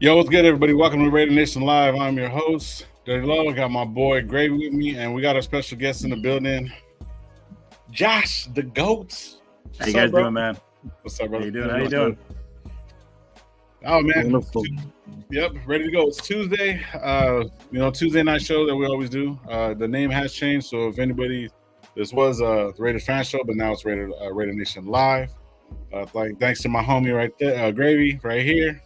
Yo, what's good, everybody? Welcome to Raider Nation Live. I'm your host, Dirty Low. I got my boy Gravy with me, and we got our special guest in the building, Josh, the GOAT. How you guys doing, man? What's up, brother? How you doing? Oh, man. Wonderful. Yep, ready to go. It's Tuesday. Tuesday night show that we always do. The name has changed, so if anybody, this was the Raider fan show, but now it's Raider Nation Live. Thanks to my homie right there, Gravy, right here.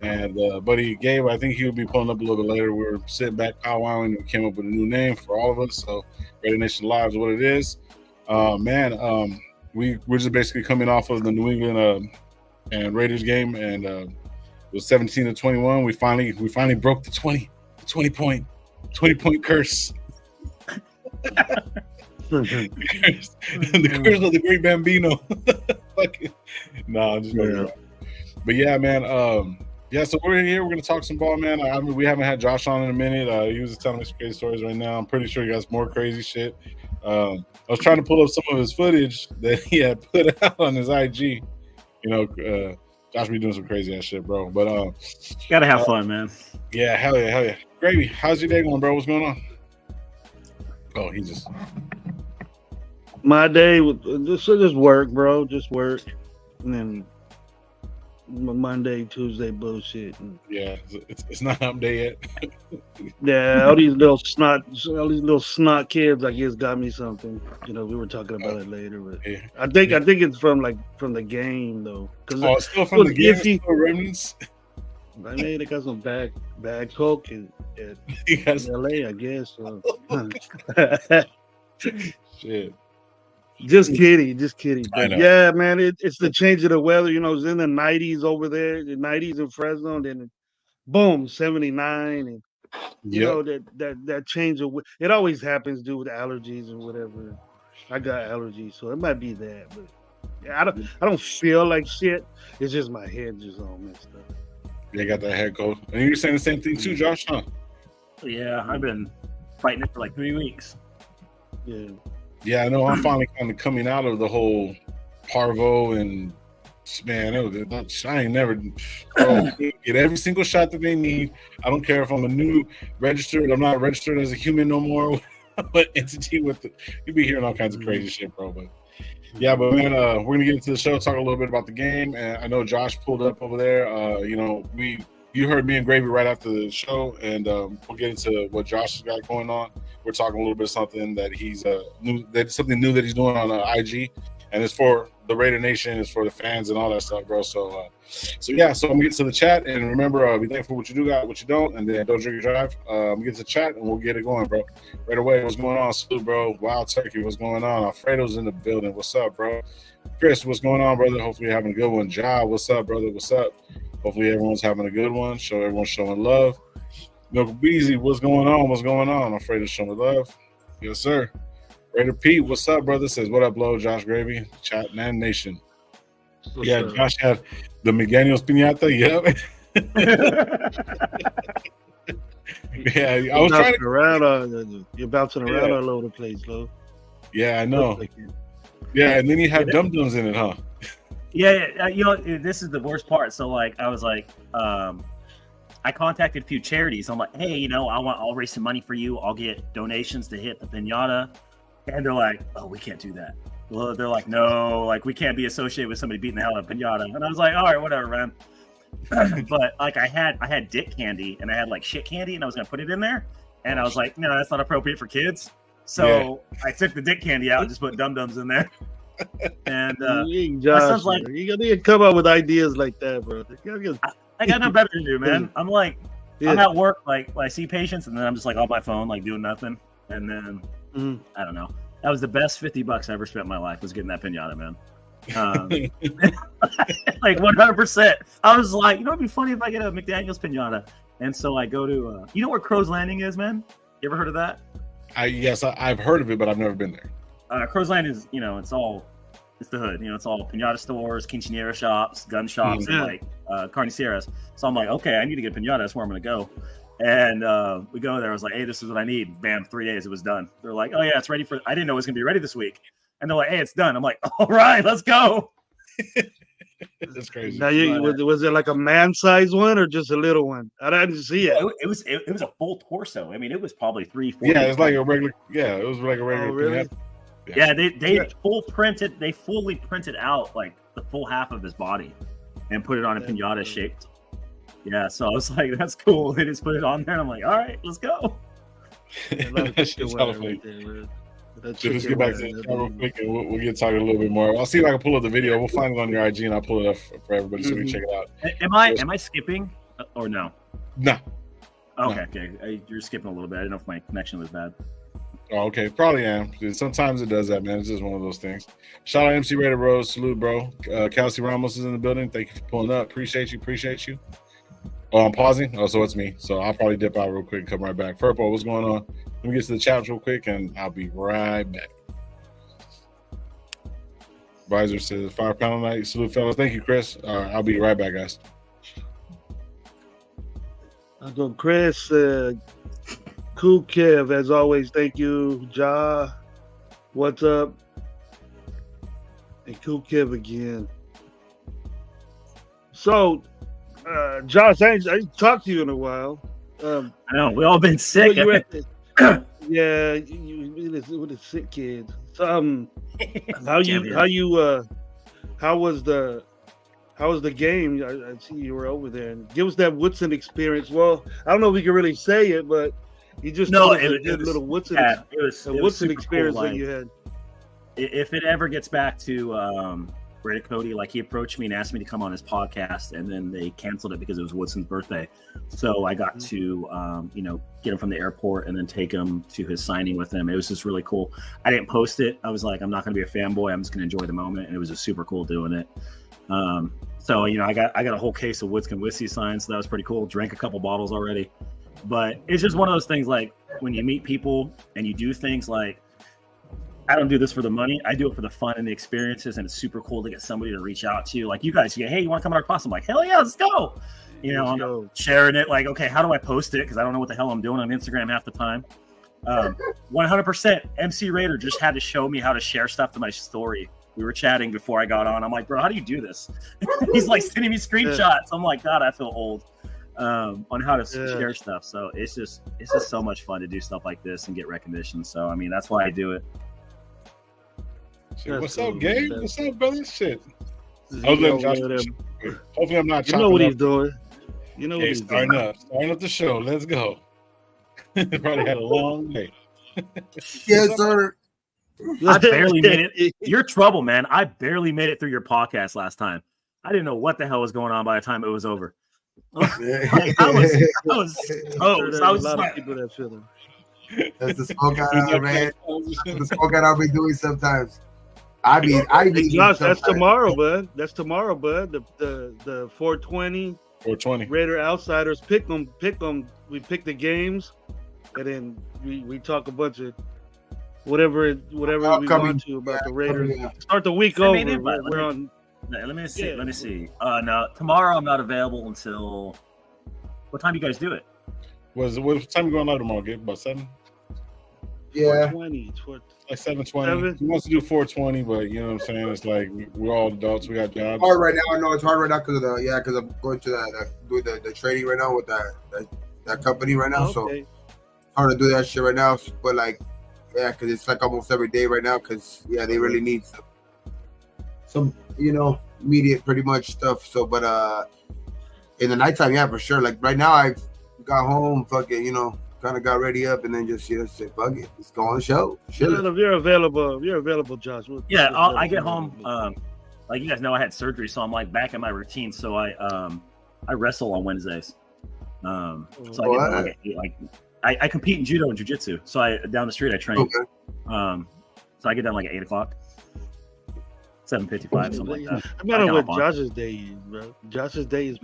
And buddy Gabe, I think he'll be pulling up a little bit later. We're sitting back powwowing and we came up with a new name for all of us. So Raider Nation Live is what it is. We're just basically coming off of the New England and Raiders game, and it was 17-21. We finally broke the 20 point curse. The curse of the great Bambino. No, I'm just joking. But yeah, man. Yeah, so we're here. We're going to talk some ball, man. We haven't had Josh on in a minute. He was just telling me some crazy stories right now. I'm pretty sure he got more crazy shit. I was trying to pull up some of his footage that he had put out on his IG. Josh be doing some crazy ass shit, bro. But gotta have fun, man. Yeah, hell yeah. Gravy, how's your day going, bro? What's going on? Oh, he just... My day was just work, bro. Just work. And then Monday, Tuesday bullshit. Yeah, it's not hump day yet. Yeah, all these little snot kids, I guess, got me something. We were talking about it later, but yeah. I think it's from the game though. It's still from the game. Still remnants. I mean, they got some bad coke at LA, I guess. So. Shit. Just kidding. But yeah, man, it's the change of the weather. It's in the 90s over there, the 90s in Fresno, and then boom, 79, and that change of it always happens due to allergies and whatever. I got allergies, so it might be that, but I don't feel like shit. It's just my head just all messed up. Yeah, got that head cold. And you're saying the same thing too, Josh, huh? Yeah, I've been fighting it for like 3 weeks. Yeah. Yeah, I know. I'm finally kind of coming out of the whole parvo and man, I ain't never get every single shot that they need. I don't care if I'm I'm not registered as a human no more. But entity you be hearing all kinds of crazy shit, bro. But yeah, but man, we're gonna get into the show, talk a little bit about the game. And I know Josh pulled up over there. You heard me and Gravy right after the show, and we'll get into what Josh has got going on. We're talking a little bit of something that he's something new that he's doing on IG, and it's for the Raider Nation, it's for the fans and all that stuff, bro. So I'm gonna get to the chat, and remember, be thankful for what you do got, what you don't, and then don't drink or drive. Get to the chat, and we'll get it going, bro. Right away, what's going on, Salute, bro? Wild Turkey, what's going on? Alfredo's in the building. What's up, bro? Chris, what's going on, brother? Hopefully you're having a good one. Ja, what's up, brother? What's up? Hopefully everyone's having a good one. Everyone's showing love. Milk Beezy, what's going on? What's going on? I'm afraid of showing love. Yes, sir. Raider Pete, what's up, brother? Says, what up, Blow? Josh Gravy, Chat Man Nation. What's up? Josh had the McDaniels piñata. Yep. Yeah, I was trying to around. You're bouncing around all over the place, Lo. Yeah, I know. Yeah, and then you have dum-dums in it, huh? Yeah, this is the worst part. So, I was I contacted a few charities. I'm like, hey, I'll raise some money for you. I'll get donations to hit the piñata. And they're like, oh, we can't do that. Well, they're like, no, we can't be associated with somebody beating the hell out of a piñata. And I was like, all right, whatever, man. But I had dick candy and I had shit candy and I was gonna put it in there. And I was like, no, that's not appropriate for kids. So I took the dick candy out and just put dum-dums in there. And Josh, you gotta come up with ideas like that, bro. I got no better to do, man. I'm I'm at work, I see patients, and then I'm just on my phone, doing nothing. And then I don't know. That was the best $50 I ever spent in my life, was getting that piñata, man. 100%. I was like, it'd be funny if I get a McDaniels piñata. And so I go to, you know where Crow's Landing is, man? You ever heard of that? Yes, I've heard of it, but I've never been there. Crow's Landing is, it's the hood. It's all piñata stores, quinceañera shops, gun shops, and carniceras. So I'm like, okay, I need to get a piñata. That's where I'm going to go. And we go there. I was like, hey, this is what I need. Bam, 3 days. It was done. They're like, oh, yeah, it's ready for – I didn't know it was going to be ready this week. And they're like, hey, it's done. I'm like, all right, let's go. That's crazy. Now, was it like a man-sized one or just a little one? I didn't see it. It was a full torso. I mean, it was probably 3-4. Yeah, it's like a regular. Yeah, it was like a regular. Oh, really? Yeah, they fully printed out like the full half of his body and put it on a piñata shaped. Yeah, so I was like, that's cool. They just put it on there, and I'm like, all right, let's go. Let's get back to the real quick, and we'll get talking a little bit more. I'll see if I can pull up the video. We'll find it on your IG, and I'll pull it up for everybody so we can check it out. Am I skipping or no? No. Okay. You're skipping a little bit. I didn't know if my connection was bad. Oh, okay. Probably am. Sometimes it does that, man. It's just one of those things. Shout out MC Raider Rose. Salute, bro. Kelsey Ramos is in the building. Thank you for pulling up. Appreciate you. Oh, I'm pausing. Oh, so it's me. So I'll probably dip out real quick and come right back. Furpo, what's going on? Let me get to the chat real quick, and I'll be right back. Visor says, Fire Panel Night. Salute, fellas. Thank you, Chris. I'll be right back, guys. I'll go, Chris. Cool Kev, as always. Thank you. Ja, what's up? And Cool Kev again. So, Josh, I ain't talked to you in a while. I know we all been sick. Yeah, you with the sick kids. So, how was the game? I see you were over there, and give us that Woodson experience. Well, I don't know if we can really say it, but you just it was a little Woodson. Yeah, it was Woodson experience cool, that you had. If it ever gets back to Brady Cody, like he approached me and asked me to come on his podcast, and then they canceled it because it was Woodson's birthday. So I got to get him from the airport and then take him to his signing with him. It was just really cool. I didn't post it. I was like, I'm not going to be a fanboy. I'm just going to enjoy the moment, and it was just super cool doing it. So I got a whole case of Woodson whiskey signed, so that was pretty cool. Drank a couple bottles already, but it's just one of those things. Like when you meet people and you do things like, I don't do this for the money. I do it for the fun and the experiences, and it's super cool to get somebody to reach out to you. Like you guys, hey, you want to come on our class? I'm like, hell yeah, let's go. I'm sharing it. Like, okay, how do I post it? Because I don't know what the hell I'm doing on Instagram half the time. 100% MC Raider just had to show me how to share stuff to my story. We were chatting before I got on. I'm like, bro, how do you do this? He's like sending me screenshots. I'm like, God, I feel old on how to share stuff. So it's just so much fun to do stuff like this and get recognition. So I mean, that's why I do it. Shit, what's up, Gabe? What's up, brother? Shit. Hopefully, I'm not. You know what he's doing. You know what he's starting doing. Starting up the show. Let's go. Probably had a long day. Yes, sir. I barely made it. You're trouble, man. I barely made it through your podcast last time. I didn't know what the hell was going on by the time it was over. I was toast. I was just like, people that feeling. That's the smoke out, man. The smoke out I'll be doing sometimes. I be Josh, that's tomorrow, bud. That's tomorrow, bud. The 420 Raider Outsiders pick them. We pick the games, and then we talk a bunch of whatever we want to about the Raiders. Start the week over. We're on. Let me see. No, tomorrow I'm not available until. What time do you guys do it? What time you going live tomorrow? Gabe? About 7? Yeah. 420. Like 7:20. He wants to do 4:20, but you know what I'm saying? It's like we're all adults. We got jobs. Hard right now. I know it's hard right now because I'm going to the trading right now with that company right now. Okay. So hard to do that shit right now. But like, because it's like almost every day right now. Because they really need some immediate pretty much stuff. So, but in the nighttime, for sure. Like right now, I've got home, fucking, kind of got ready up, and then just said, "Fuck it, let's go on the show." If you're available, Josh. I get home. Like you guys know, I had surgery, so I'm like back in my routine. So I wrestle on Wednesdays. So I get I compete in judo and jiu-jitsu. So down the street I train. Okay. So I get done like at 8:00. 7:55, something like that. No matter what Josh's day is, bro. Josh's day is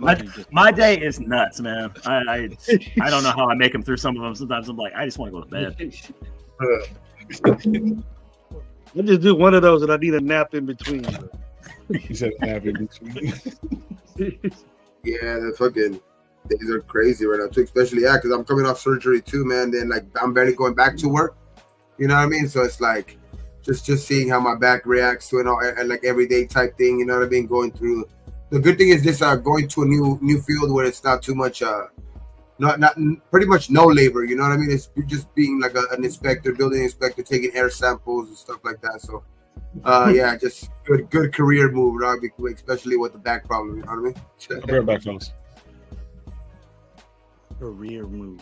my day is nuts, man. I don't know how I make them through some of them. Sometimes I'm like, I just want to go to bed. I just do one of those, and I need a nap in between. He said a nap in between. Yeah, the fucking days are crazy right now too, especially because I'm coming off surgery too, man. Then like I'm barely going back to work. You know what I mean? So it's like. Just seeing how my back reacts to it, and like everyday type thing, you know what I mean? Going through the good thing is this going to a new field where it's not too much not pretty much no labor, you know what I mean? It's just being like an inspector, building inspector, taking air samples and stuff like that. So yeah, just good career move, dog, especially with the back problem, you know what I mean? I'll be right back, fellas. Career move.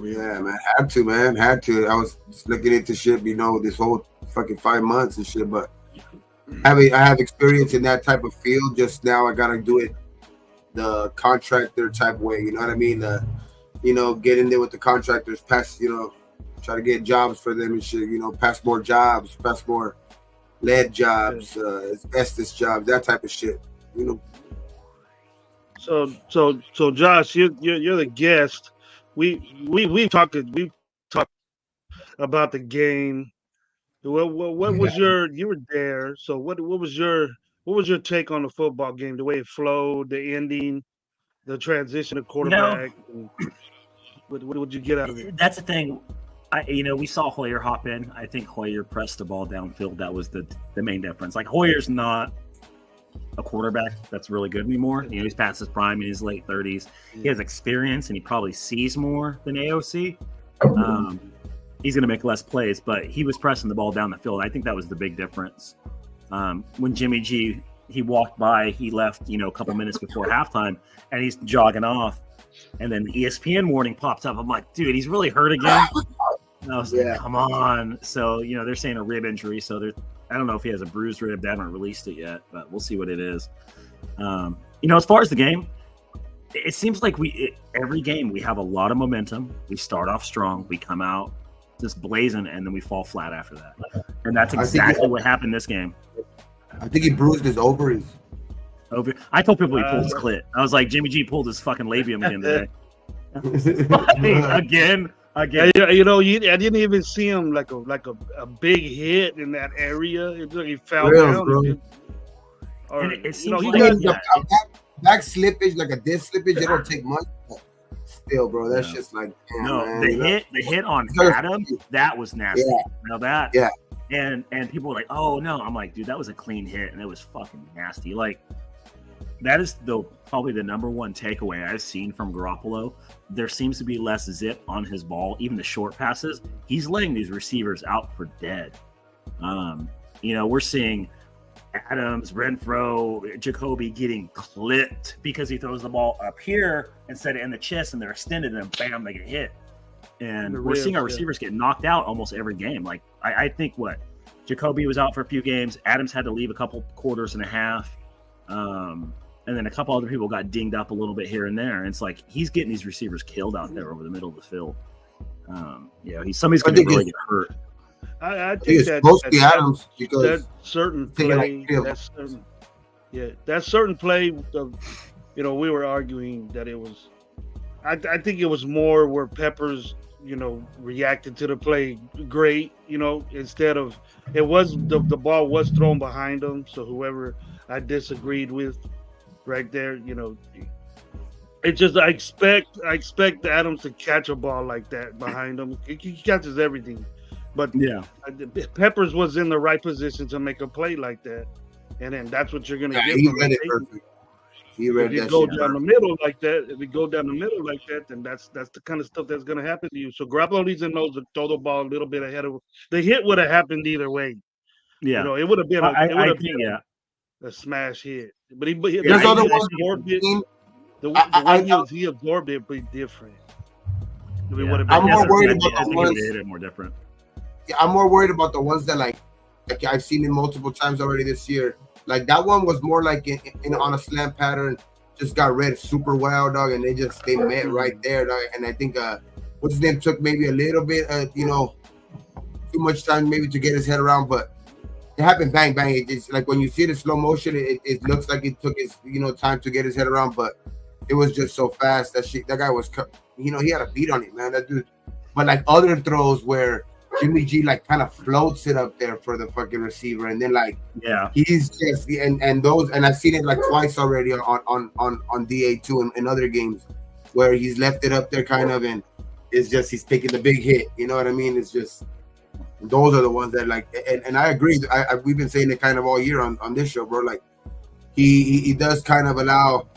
Yeah, man, had to. I was just looking into shit, you know, this whole fucking 5 months and shit, but I have experience in that type of field. Just now I gotta do it the contractor type way, you know what I mean? You know, get in there with the contractors, pass, you know, try to get jobs for them and shit, you know, pass more jobs, pass more lead jobs, asbestos jobs, that type of shit, you know. So Josh, you're the guest. We talked about the game. What was you were there? So what was your take on the football game? The way it flowed, the ending, the transition to quarterback. What would you get out of it? That's the thing. We saw Hoyer hop in. I think Hoyer pressed the ball downfield. That was the main difference. Like, Hoyer's not a quarterback that's really good anymore. You know, he's past his prime in his late 30s. He has experience and he probably sees more than AOC. He's going to make less plays, but he was pressing the ball down the field. I think that was the big difference. When Jimmy G, he walked by, he left, a couple minutes before halftime, and he's jogging off. And then the ESPN warning pops up. I'm like, dude, he's really hurt again. And I was like, come on. So, they're saying a rib injury. So I don't know if he has a bruised rib. They haven't released it yet, but we'll see what it is. As far as the game, it seems like every game we have a lot of momentum. We start off strong. We come out just blazing, and then we fall flat after that. And that's exactly what happened this game. I think he bruised his ovaries. I told people he pulled his clit. I was like, Jimmy G pulled his fucking labium again today. Again. I didn't even see him like a big hit in that area. It's like he fell down. It seems like back slippage, like a disc slippage, it don't take much. Still, bro, that's just like the hit on Adam, that was nasty. And people were like, oh no, I'm like, dude, that was a clean hit and it was fucking nasty. Like, that is probably the number one takeaway I've seen from Garoppolo. There seems to be less zip on his ball, even the short passes. He's letting these receivers out for dead. We're seeing Adams, Renfro, Jacoby getting clipped because he throws the ball up here instead of in the chest, and they're extended, and bam, they get hit. And we're seeing our receivers get knocked out almost every game. Like, I think Jacoby was out for a few games. Adams had to leave a couple quarters and a half. And then a couple other people got dinged up a little bit here and there. And it's like, he's getting these receivers killed out there over the middle of the field. Somebody's going to really get hurt. I think it's mostly Adams because that certain play, that certain play, we were arguing that it was. I think it was more where Peppers, reacted to the play great. Instead of it was the ball was thrown behind him, so whoever I disagreed with, right there, it's just I expect Adams to catch a ball like that behind him. He catches everything. But Peppers was in the right position to make a play like that, and then that's what you're going to get. He read it perfect. He read if you go down the middle like that, then that's the kind of stuff that's going to happen to you. So Garoppolo needs to know to throw the ball a little bit ahead of the hit. Would have happened either way. Yeah, it would have been. A smash hit. But there's other ones. The way he absorbed it, but different. I'm more worried about the ones. More different. I'm more worried about the ones that like I've seen it multiple times already this year. Like that one was more like in on a slant pattern, just got read super well, dog, and they met right there, dog. And I think what's his name took maybe a little bit, too much time maybe to get his head around, but it happened bang bang. It's like when you see it in slow motion, it looks like it took his time to get his head around, but it was just so fast that guy was he had a beat on it, man. That dude. But like other throws where Jimmy G like kind of floats it up there for the fucking receiver, and then he's just and those, and I've seen it like twice already on DA2 and other games where he's left it up there kind of, and it's just he's taking the big hit. You know what I mean? It's just those are the ones that like, and I agree. We've been saying it kind of all year on this show, bro. Like he does kind of allow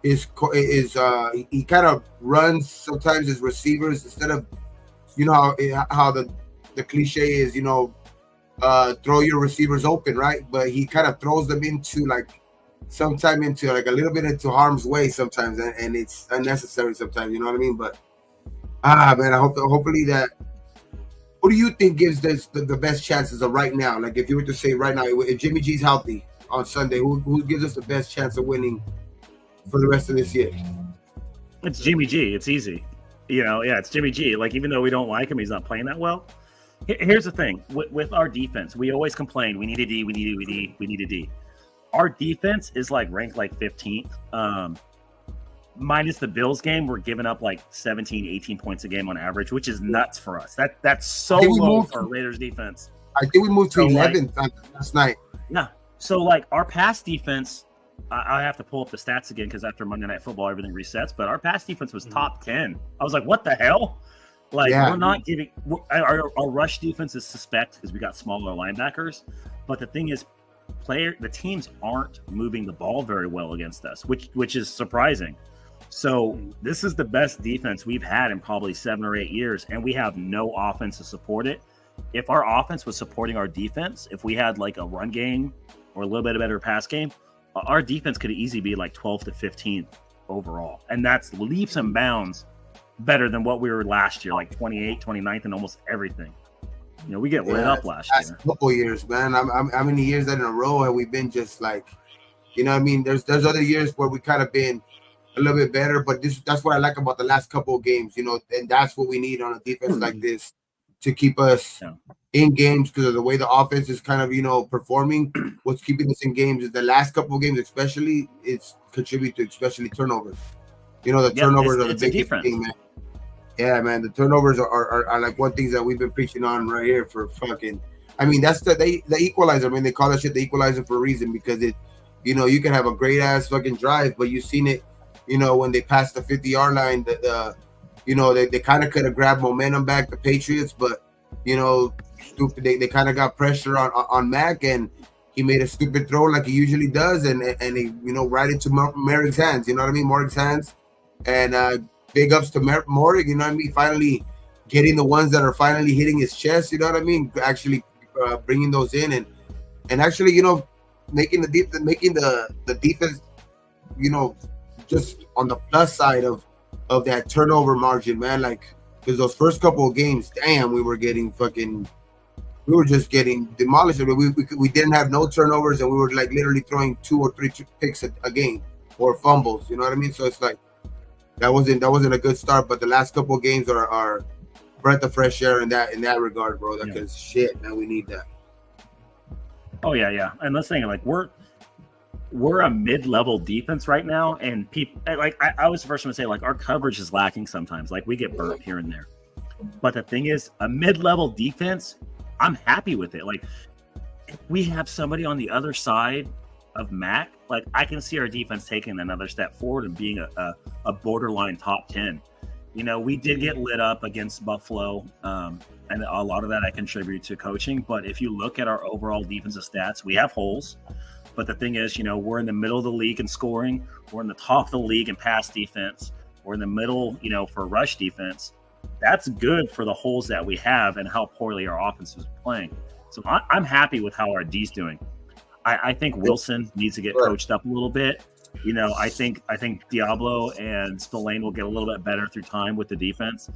he kind of runs sometimes his receivers instead of, you know, how the cliche is, you know, throw your receivers open, right? But he kind of throws them into like a little bit into harm's way sometimes, and it's unnecessary sometimes, you know what I mean? But man, hopefully that. What do you think gives this the best chances of right now? Like if you were to say right now, if Jimmy G's healthy on Sunday, who gives us the best chance of winning for the rest of this year? It's Jimmy G. It's easy. You know, yeah, it's Jimmy G. Like, even though we don't like him, he's not playing that well. Here's the thing. With our defense, we always complain, we need a D, we need a D. Our defense is like ranked like 15th. Minus the Bills game, we're giving up like 17, 18 points a game on average, which is nuts for us. That's so low for our Raiders defense. I think we moved to 11th last night. Yeah. So, like, our pass defense, I have to pull up the stats again because after Monday Night Football, everything resets. But our pass defense was top 10. I was like, what the hell? Like, we're not giving – our rush defense is suspect because we got smaller linebackers. But the thing is, the teams aren't moving the ball very well against us, which is surprising. So this is the best defense we've had in probably 7 or 8 years, and we have no offense to support it. If our offense was supporting our defense, if we had like a run game or a little bit of better pass game, our defense could easily be like 12th to 15th overall. And that's leaps and bounds better than what we were last year, like 28, 29th in almost everything. You know, we get lit up last year. Couple years, man. How many years that in a row have we been just like, you know what I mean? There's other years where we kind of been a little bit better, but that's what I like about the last couple of games, you know, and that's what we need on a defense like this to keep us in games, because of the way the offense is kind of, you know, performing. What's keeping us in games is the last couple of games, especially, it's contribute to especially turnovers. You know, the turnovers are the biggest thing, man. Yeah, man, the turnovers are like one thing that we've been preaching on right here for fucking. I mean, that's the equalizer. I mean, they call that shit the equalizer for a reason, because it, you know, you can have a great ass fucking drive, but you've seen it. You know, when they passed the 50-yard line, you know, they kind of could have grabbed momentum back, the Patriots, but, you know, stupid. They kind of got pressure on Mac, and he made a stupid throw like he usually does, and he, you know, right into Merrick's hands. You know what I mean? Morrick's hands. And big ups to Morrick. You know what I mean? Finally getting the ones that are finally hitting his chest. You know what I mean? Actually bringing those in and actually, you know, making the defense, you know, just on the plus side of that turnover margin, man. Like, because those first couple of games, damn, we were just getting demolished. I mean, we didn't have no turnovers, and we were like literally throwing 2 or 3 picks a game or fumbles. You know what I mean? So it's like that wasn't a good start. But the last couple of games are breath of fresh air in that regard, bro. Because shit, man, we need that. Oh yeah. And let's think, like, we're a mid-level defense right now, and people, like, I was the first one to say, like, our coverage is lacking sometimes. Like, we get burnt here and there. But the thing is, a mid-level defense, I'm happy with it. Like, if we have somebody on the other side of Mac, like, I can see our defense taking another step forward and being a borderline top 10. You know, we did get lit up against Buffalo, and a lot of that I contribute to coaching. But if you look at our overall defensive stats, we have holes. But the thing is, you know, we're in the middle of the league in scoring. We're in the top of the league in pass defense. We're in the middle, you know, for rush defense. That's good for the holes that we have and how poorly our offense is playing. So I'm happy with how our D's doing. I think Wilson needs to get coached up a little bit. You know, I think Diablo and Spillane will get a little bit better through time with the defense.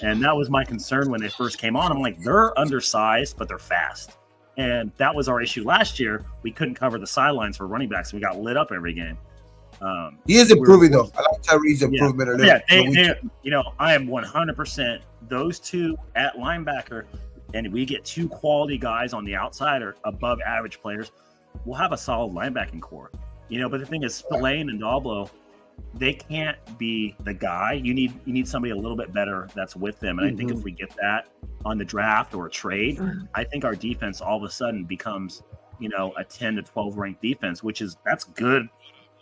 And that was my concern when they first came on. I'm like, they're undersized, but they're fast. And that was our issue last year. We couldn't cover the sidelines for running backs. We got lit up every game. He is improving, though. I like Tyree's improvement. You know, I am 100%. Those two at linebacker, and we get 2 quality guys on the outside or above average players, we'll have a solid linebacking core. You know, but the thing is, Spillane and Diablo, they can't be the guy. You need somebody a little bit better that's with them. And I think if we get that on the draft or a trade, I think our defense all of a sudden becomes, you know, a 10 to 12 ranked defense, that's good.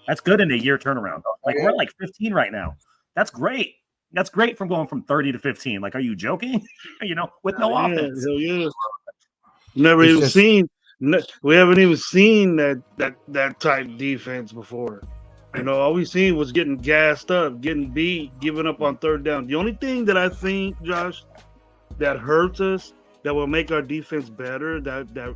That's good in a year turnaround. Like, we're like 15 right now. That's great. That's great from going from 30 to 15. Like, are you joking? You know, with no offense. Hell yeah. Never even seen We haven't even seen that type defense before. All we seen was getting gassed up, getting beat, giving up on third down. The only thing that I think, Josh, that hurts us, that will make our defense better, that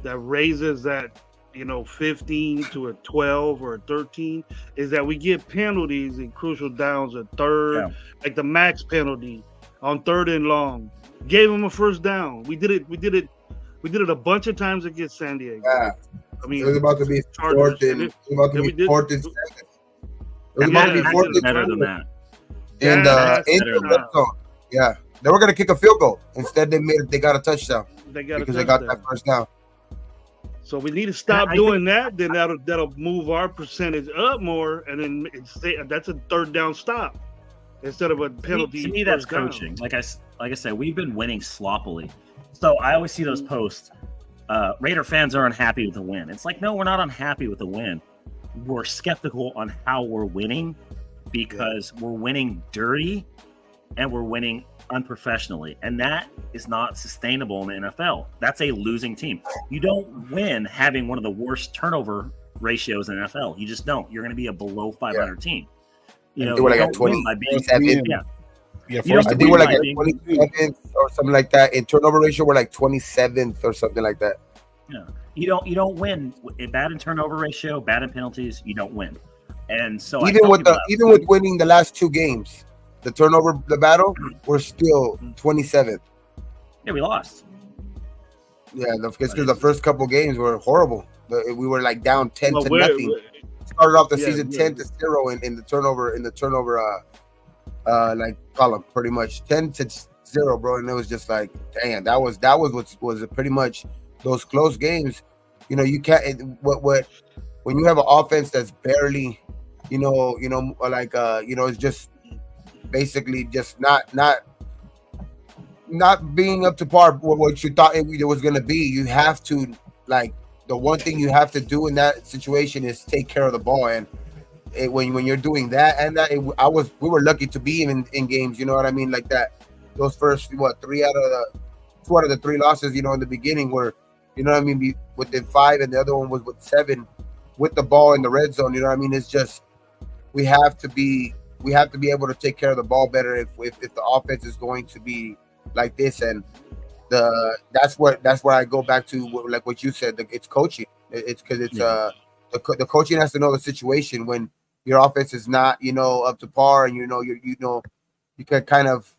raises that 15 to a 12 or a 13, is that we get penalties in crucial downs at third, like the max penalty on third and long. Gave them a first down. We did it a bunch of times against San Diego. Yeah. I mean, it was about to be fourth and seventh. It was about to be fourth and better than that. And in the red zone. Yeah. They were gonna kick a field goal. Instead, they got a touchdown. They got that first down. So we need to stop doing that. Then that'll move our percentage up more, and then that's a third down stop instead of a penalty. To me, that's coaching. Like I said, we've been winning sloppily. So I always see those posts. Raider fans are unhappy with the win. It's like, no, we're not unhappy with the win. We're skeptical on how we're winning because we're winning dirty and we're winning unprofessionally. And that is not sustainable in the NFL. That's a losing team. You don't win having one of the worst turnover ratios in the NFL. You just don't. You're going to be a below 500 team. They were like at 27. Yeah, I think we're like at 27th or something like that. In turnover ratio, we're like 27th or something like that. Yeah, you don't win. Bad in turnover ratio, bad in penalties. You don't win. And so even with winning the last two games, the battle, we're still 27th. Yeah, we lost. Yeah, because the first couple games were horrible. We were like down 10 to nothing. Started off the season 10-0 in the turnover like column, pretty much 10-0, bro. And it was just like, damn, that was what was pretty much those close games. You can't when you have an offense that's barely, it's just basically just not being up to par with what you thought it was going to be. You have to, like, the one thing you have to do in that situation is take care of the ball. And when you're doing that, we were lucky to be even in games, you know what I mean, like that. Those first 2 out of the 3 losses, in the beginning were, you know what I mean, within 5, and the other one was with 7 with the ball in the red zone. You know what I mean? It's just we have to be able to take care of the ball better if the offense is going to be like this. And that's where I go back to, like what you said. It's coaching. It's because it's the coaching has to know the situation when your offense is not up to par, and you can kind of,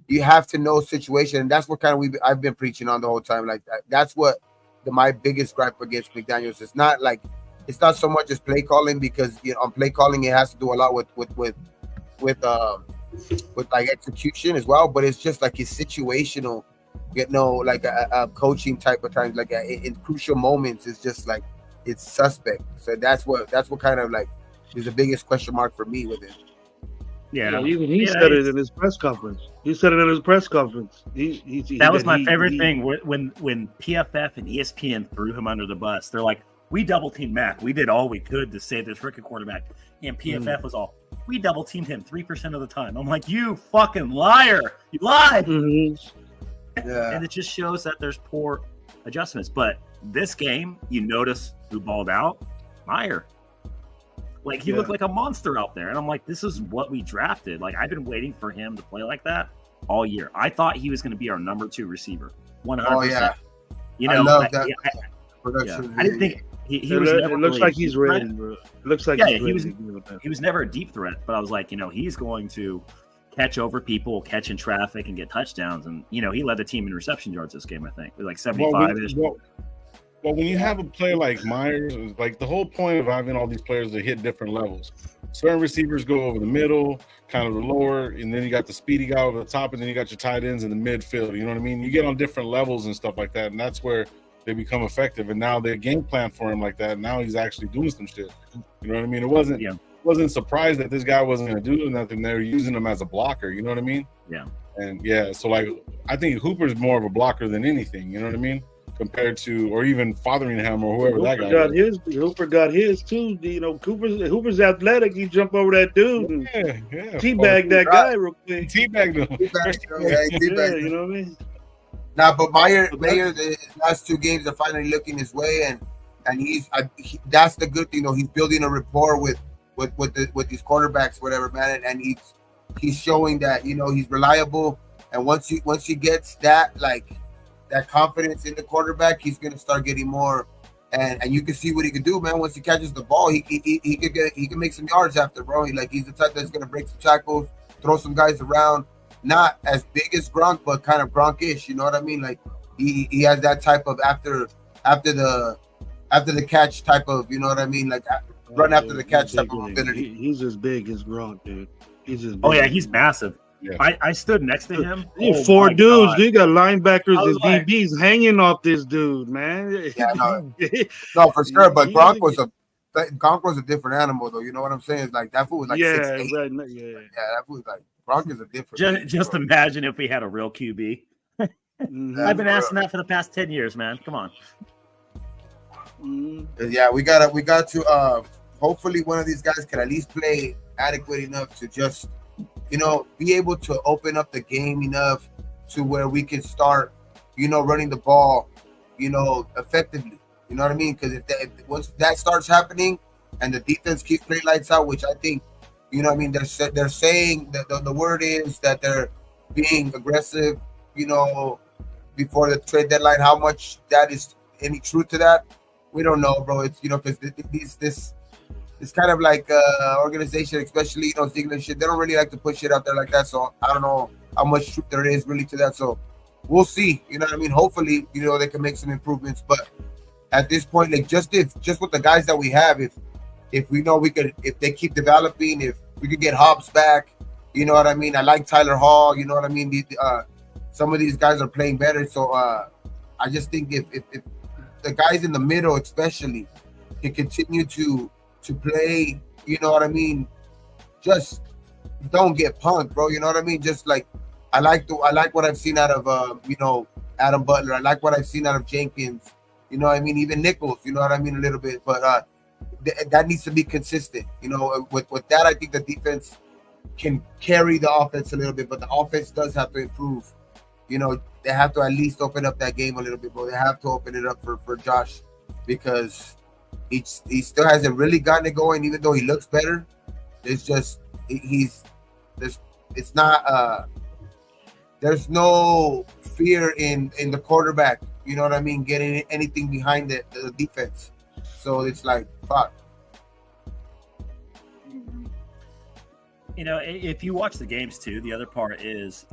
you have to know situation. And that's what kind of I've been preaching on the whole time. Like that's what my biggest gripe against McDaniels is. It's not so much as play calling, because on play calling it has to do a lot with like execution as well, but it's just like his situational, like a coaching type of times, like in crucial moments, it's just like it's suspect. So that's what kind of like is the biggest question mark for me with it. Yeah, even he said it in his press conference. That was my favorite thing when PFF and ESPN threw him under the bus. They're like, we double teamed Mac. We did all we could to save this rookie quarterback. And PFF was all, we double teamed him 3% of the time. I'm like, you fucking liar. You lied. Mm-hmm. Yeah. And it just shows that there's poor adjustments. But this game, you notice who balled out? Meyer. Like, he looked like a monster out there. And I'm like, this is what we drafted. Like, I've been waiting for him to play like that all year. I thought he was going to be our number 2 receiver. 100%. Oh, yeah. I love that. I didn't think he was never. It looks like he's ready, bro. It looks like he was never a deep threat, but I was like, he's going to catch over people, catch in traffic, and get touchdowns. And he led the team in reception yards this game. I think with like 75-ish. Well, when you have a player like Myers, like the whole point of having all these players that hit different levels. Certain receivers go over the middle, kind of the lower, and then you got the speedy guy over the top, and then you got your tight ends in the midfield. You know what I mean? You get on different levels and stuff like that, and that's where they become effective. And now they game plan for him like that. And now he's actually doing some shit. You know what I mean? It wasn't surprised that this guy wasn't going to do nothing. They were using him as a blocker. You know what I mean? Yeah. And so like I think Hooper's more of a blocker than anything. You know what I mean? Compared to, or even Fotheringham or whoever that guy is. Hooper got his too. Hooper's athletic. He jump over that dude and teabag that guy real quick. Teabag him. You know what I mean? Now, but Mayer, the last 2 games are finally looking his way, and that's the good thing, though. He's building a rapport with these quarterbacks, whatever, man, and he's showing that he's reliable. And once he gets that confidence in the quarterback, he's gonna start getting more. And you can see what he can do, man. Once he catches the ball, he can make some yards after, bro. He's the type that's gonna break some tackles, throw some guys around. Not as big as Gronk, but kind of Gronk-ish. You know what I mean? Like he has that type of after the catch type of, you know what I mean? Like run after the catch type of ability. He's as big as Gronk, dude. He's as big. Oh yeah, he's massive. Yeah. I stood next to him. Four dudes. You got linebackers and DBs hanging off this dude, man. Yeah, no, for sure. But Gronk was a different animal, though. You know what I'm saying? It's like that fool was like 6'8". Right. That fool was like Gronk is a different. Just imagine if we had a real QB. I've been asking that for the past 10 years, man. Come on. Yeah, we got to. Hopefully, one of these guys can at least play adequate enough to just, be able to open up the game enough to where we can start, running the ball, effectively. You know what I mean? Because once that starts happening and the defense keeps playing lights out, which I think, what I mean, they're saying that the word is that they're being aggressive, before the trade deadline. How much that is any truth to that, we don't know, bro. It's because this kind of like organization, especially Ziegler shit, they don't really like to push shit out there like that. So I don't know how much truth there is really to that. So we'll see. You know what I mean? Hopefully, they can make some improvements. But at this point, like just with the guys that we have, if we know we could, if they keep developing, if we could get Hobbs back, you know what I mean? I like Tyler Hall, you know what I mean? Some of these guys are playing better. So I just think if the guys in the middle especially can continue to play, you know what I mean, just don't get punked, bro. You know what I mean? Just like I like what I've seen out of Adam Butler. I like what I've seen out of Jenkins. You know what I mean? Even Nichols, you know what I mean, a little bit. But that needs to be consistent. With that, I think the defense can carry the offense a little bit, but the offense does have to improve. They have to at least open up that game a little bit, bro. They have to open it up for Josh, because he still hasn't really gotten it going, even though he looks better. It's just it's not there's no fear in the quarterback, you know what I mean, getting anything behind the defense. So it's like fuck. If you watch the games too, the other part is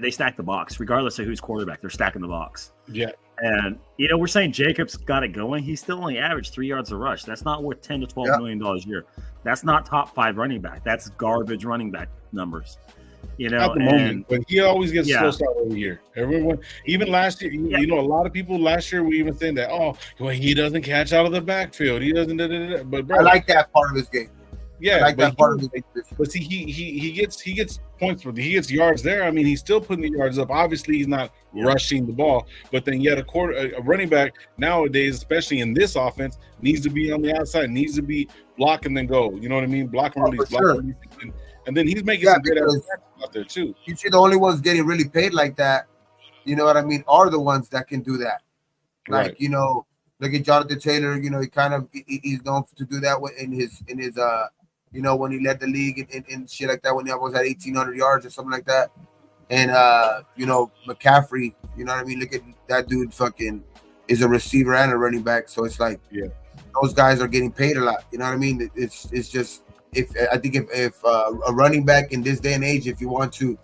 they stack the box regardless of who's quarterback. They're stacking the box. Yeah. And we're saying Jacobs got it going. He's still only averaged 3 yards a rush. That's not worth $10 to $12 million a year. That's not top 5 running back. That's garbage running back numbers. At the moment, but he always gets slow start every year. Everyone, even last year, a lot of people last year were even saying that, he doesn't catch out of the backfield. He doesn't. But bro, I like that part of his game. Yeah, I like that part of his game. But see, he gets points for he gets yards there. I mean, he's still putting the yards up. Obviously, he's not rushing the ball, but then yet a running back nowadays, especially in this offense, needs to be on the outside, needs to be block and then go. You know what I mean? Block and release, block and release. And then he's making some good out there too. You see, the only ones getting really paid like that, you know what I mean, are the ones that can do that. Like, right. Look at Jonathan Taylor. He's known to do that in his when he led the league and shit like that, when he almost had 1,800 yards or something like that. And McCaffrey, you know what I mean? Look at that dude, fucking is a receiver and a running back. So it's like, those guys are getting paid a lot. You know what I mean? It's just if a running back in this day and age, if you want to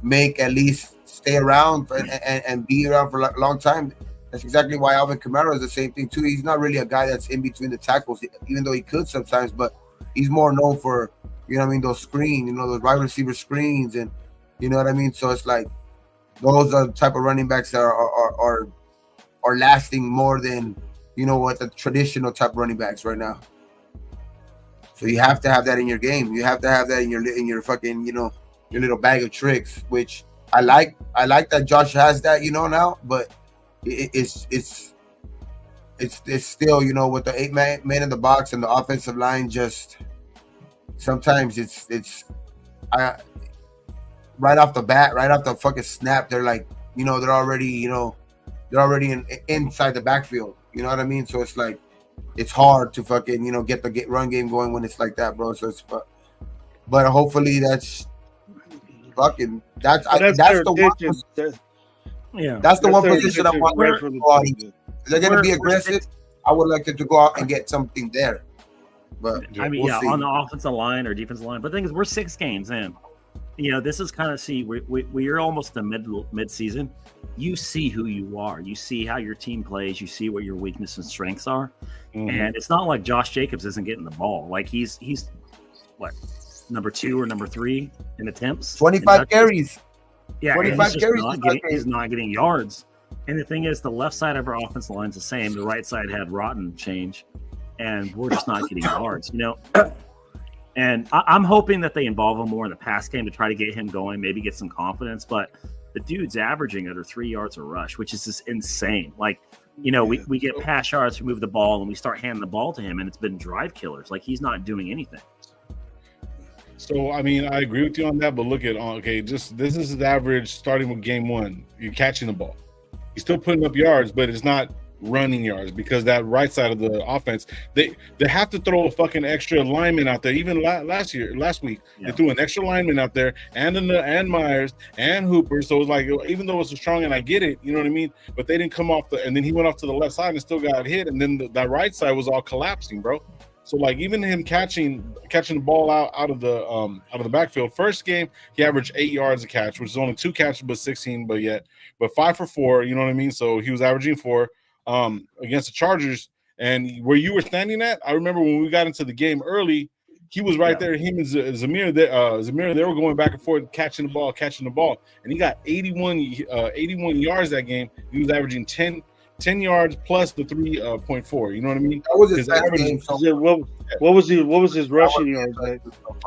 make at least stay around and be around for a long time, that's exactly why Alvin Kamara is the same thing too. He's not really a guy that's in between the tackles, even though he could sometimes, but he's more known for, those screens, those wide receiver screens, and you know what I mean. So it's like those are the type of running backs that are lasting more than what the traditional type of running backs right now. So you have to have that in your game. You have to have that in your fucking your little bag of tricks. Which I like that Josh has that now, but it's still with the 8 man in the box and the offensive line, just sometimes right off the bat, right off the fucking snap, they're like, they're already, inside the backfield. You know what I mean? So it's like, it's hard to fucking, get the run game going when it's like that, bro. So it's, but hopefully that's fucking, that's the one. That's the one position I want. If they're going to be aggressive, I would like them to go out and get something there. But I mean, we'll see. On the offensive line or defensive line. But the thing is, we're 6 games in. This is kind of we're almost the mid-season. You see who you are. You see how your team plays. You see what your weaknesses and strengths are. Mm-hmm. And it's not like Josh Jacobs isn't getting the ball. Like he's what, number 2 or number 3 in attempts? 25 carries. Yeah, 25 carries. He's not getting yards. And the thing is, the left side of our offensive line is the same. The right side had rotten change, and we're just not getting yards. And I'm hoping that they involve him more in the pass game to try to get him going, maybe get some confidence. But the dude's averaging under 3 yards a rush, which is just insane. Like, we get pass yards, we move the ball, and we start handing the ball to him, and it's been drive killers. Like, he's not doing anything. So, I mean, I agree with you on that, but look at, this is his average starting with game 1. You're catching the ball. He's still putting up yards, but it's not running yards because that right side of the offense, they have to throw a fucking extra lineman out there. Even last week, they threw an extra lineman out there and Myers and Hooper. So it's like, even though it's a strong and I get it, you know what I mean? But they didn't come off and then he went off to the left side and still got hit. And then that right side was all collapsing, bro. So like even him catching the ball out of the backfield. First game, he averaged 8 yards a catch, which is only 2 catches, but 16, but 5 for 4, you know what I mean? So he was averaging 4 against the Chargers. And where you were standing at, I remember when we got into the game early, he was right there. Him and Zamir, they were going back and forth, catching the ball. And he got 81 yards that game. He was averaging 10 yards plus the 3.4. You know what I mean? That was his average game. What was his rushing yards? Like?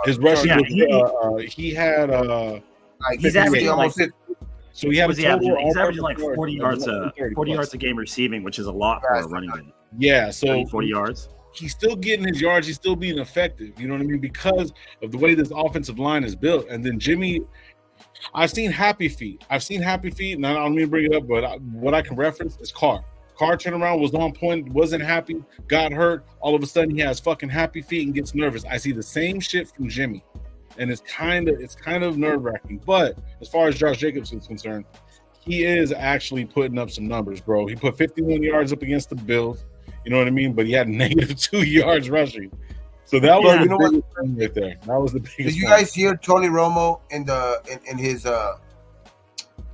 His rushing, he had he's averaging almost. So he had he's averaging like 40 yards a game receiving, which is a lot for a running game. Yeah, so 40 yards. He's still getting his yards. He's still being effective. You know what I mean? Because of the way this offensive line is built. And then Jimmy, I've seen happy feet. And I don't mean to bring it up, but what I can reference is Carr. Carr turnaround was on point, wasn't happy, got hurt. All of a sudden, he has fucking happy feet and gets nervous. I see the same shit from Jimmy. And it's kind of nerve-wracking. But as far as Josh Jacobs is concerned, he is actually putting up some numbers, bro. He put 51 yards up against the Bills. You know what I mean? But he had negative 2 yards rushing. So that was the biggest thing right there. That was the biggest thing. Did you guys hear Tony Romo in his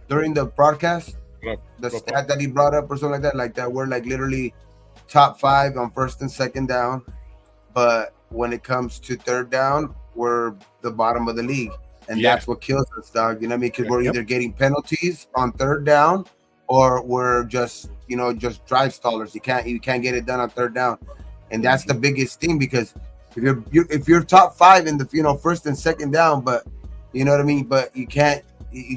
during the broadcast? The stat that he brought up or something like that we're like literally top 5 on first and second down. But when it comes to third down, we're the bottom of the league. And that's what kills us, dog. You know what I mean? Because we're either getting penalties on third down or we're just drive stallers. You can't get it done on third down. And that's the biggest thing, because if you're top 5 in the first and second down, but you know what I mean, but you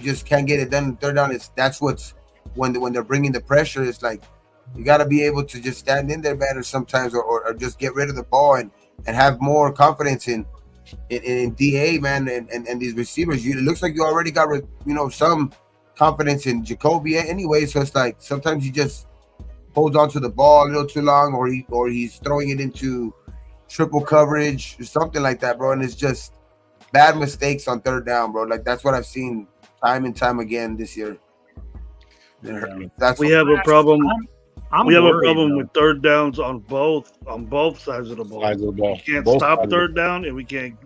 just can't get it done in third down. That's what's when they're bringing the pressure. It's like you got to be able to just stand in there better sometimes, or just get rid of the ball and have more confidence in DA, man, and these receivers. It looks like you already got some confidence in Jacoby anyway. So it's like sometimes he just holds on to the ball a little too long, or he's throwing it into triple coverage or something like that, bro. And it's just bad mistakes on third down, bro. Like that's what I've seen time and time again this year. We have a problem. We have a problem with third downs on both sides of the ball. We can't stop third down, and we've been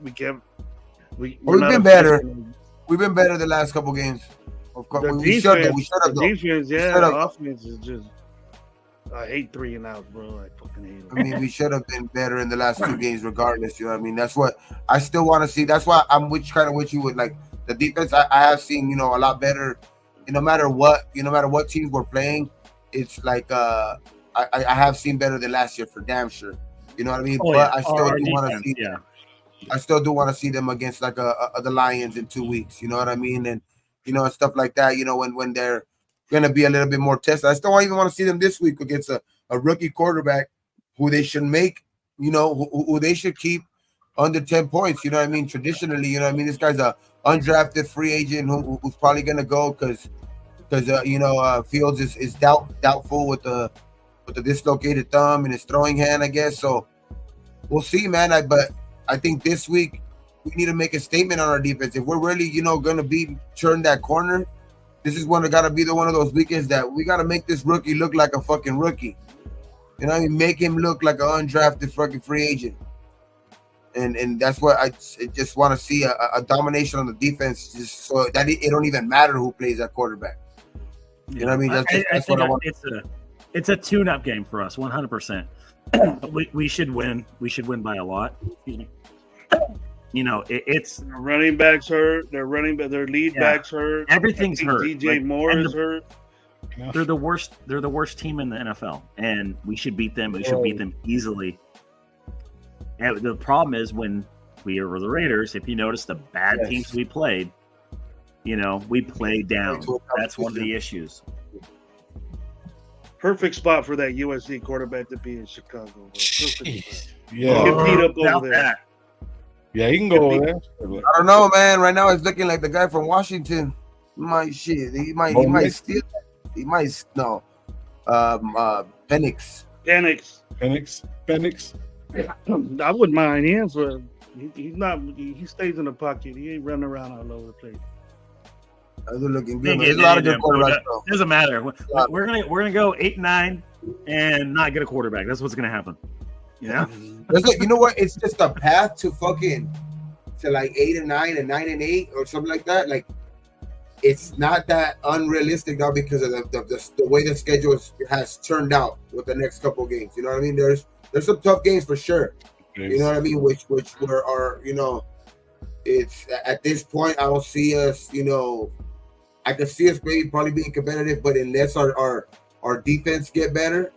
better. We've been better the last couple games. Of course, the defense, the offense is just. I hate 3 and outs, bro. I fucking hate them. I mean, we should have been better in the last 2 games, regardless. You know what I mean? That's what I still want to see. That's why I'm with you with like the defense. I have seen a lot better. No matter what teams we're playing, it's like I have seen better than last year for damn sure. You know what I mean? But I still do want to see. Yeah. I still do want to see them against like the Lions in 2 weeks. You know what I mean? And stuff like that. When they're gonna be a little bit more tested. I still don't even want to see them this week against a rookie quarterback who they should make. Who they should keep under 10 points. You know what I mean? Traditionally, you know what I mean? This guy's a undrafted free agent who's probably going to go because Fields is doubtful with the dislocated thumb and his throwing hand, I guess. So we'll see, man. But I think this week we need to make a statement on our defense. If we're really, going to turn that corner, this is got to be one of those weekends that we got to make this rookie look like a fucking rookie. You know what I mean? Make him look like an undrafted fucking free agent. And that's what I just want to see, a domination on the defense, just so that it don't even matter who plays at quarterback. You know what I mean? That's what I want. It's a tune-up game for us, 100%. We should win. We should win by a lot. Excuse me. It's their running backs hurt. Their lead backs hurt. Everything's hurt. DJ Moore is hurt. They're the worst. They're the worst team in the NFL, and we should beat them. We should beat them easily. And the problem is when we were the Raiders. If you notice the bad teams we played, we played down. That's one of the issues. Perfect spot for that USC quarterback to be in Chicago. Yeah, get beat up over there. Yeah, he can go over there. I don't know, man. Right now, it's looking like the guy from Washington. He might steal. He might no. Penix. I wouldn't mind him, but he's not. He stays in the pocket. He ain't running around all over the place. They're looking good. There's a lot of good quarterbacks. Doesn't matter. We're gonna go 8-9 and not get a quarterback. That's what's gonna happen. Yeah. You know what? It's just a path to like 8-9 and 9-8 or something like that. Like, it's not that unrealistic now because of the way the schedule has turned out with the next couple of games. You know what I mean? There's some tough games for sure. You know what I mean? Which are it's at this point I don't see us. I could see us maybe probably being competitive, but unless our defense get better,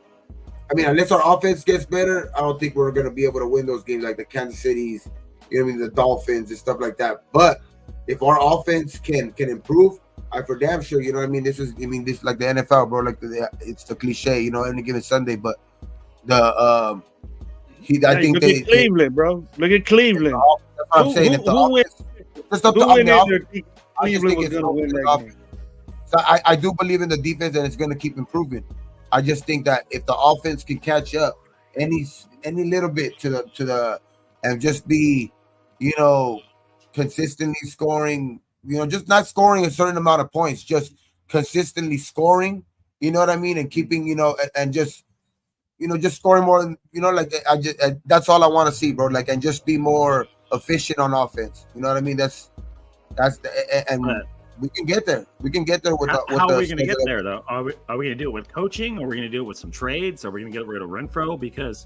unless our offense gets better, I don't think we're going to be able to win those games like the Kansas Cities, the Dolphins and stuff like that. But if our offense can improve, I for damn sure, this is like the NFL, bro. Like it's the cliche, any given Sunday. But I think look at Cleveland, bro. Look at Cleveland. That's what I'm saying. If the offense, just up to Cleveland was going to win that game. So I do believe in the defense and it's going to keep improving. I just think that if the offense can catch up any little bit to the and just be, consistently scoring, just not scoring a certain amount of points, just consistently scoring, you know what I mean, and keeping, and just, just scoring more, that's all I want to see, bro. Like, and just be more efficient on offense. You know what I mean? We can get there. We can get there with how are we going to get there, though? Are we going to do it with coaching? Or are we going to do it with some trades? Are we going to get rid of Renfro? Because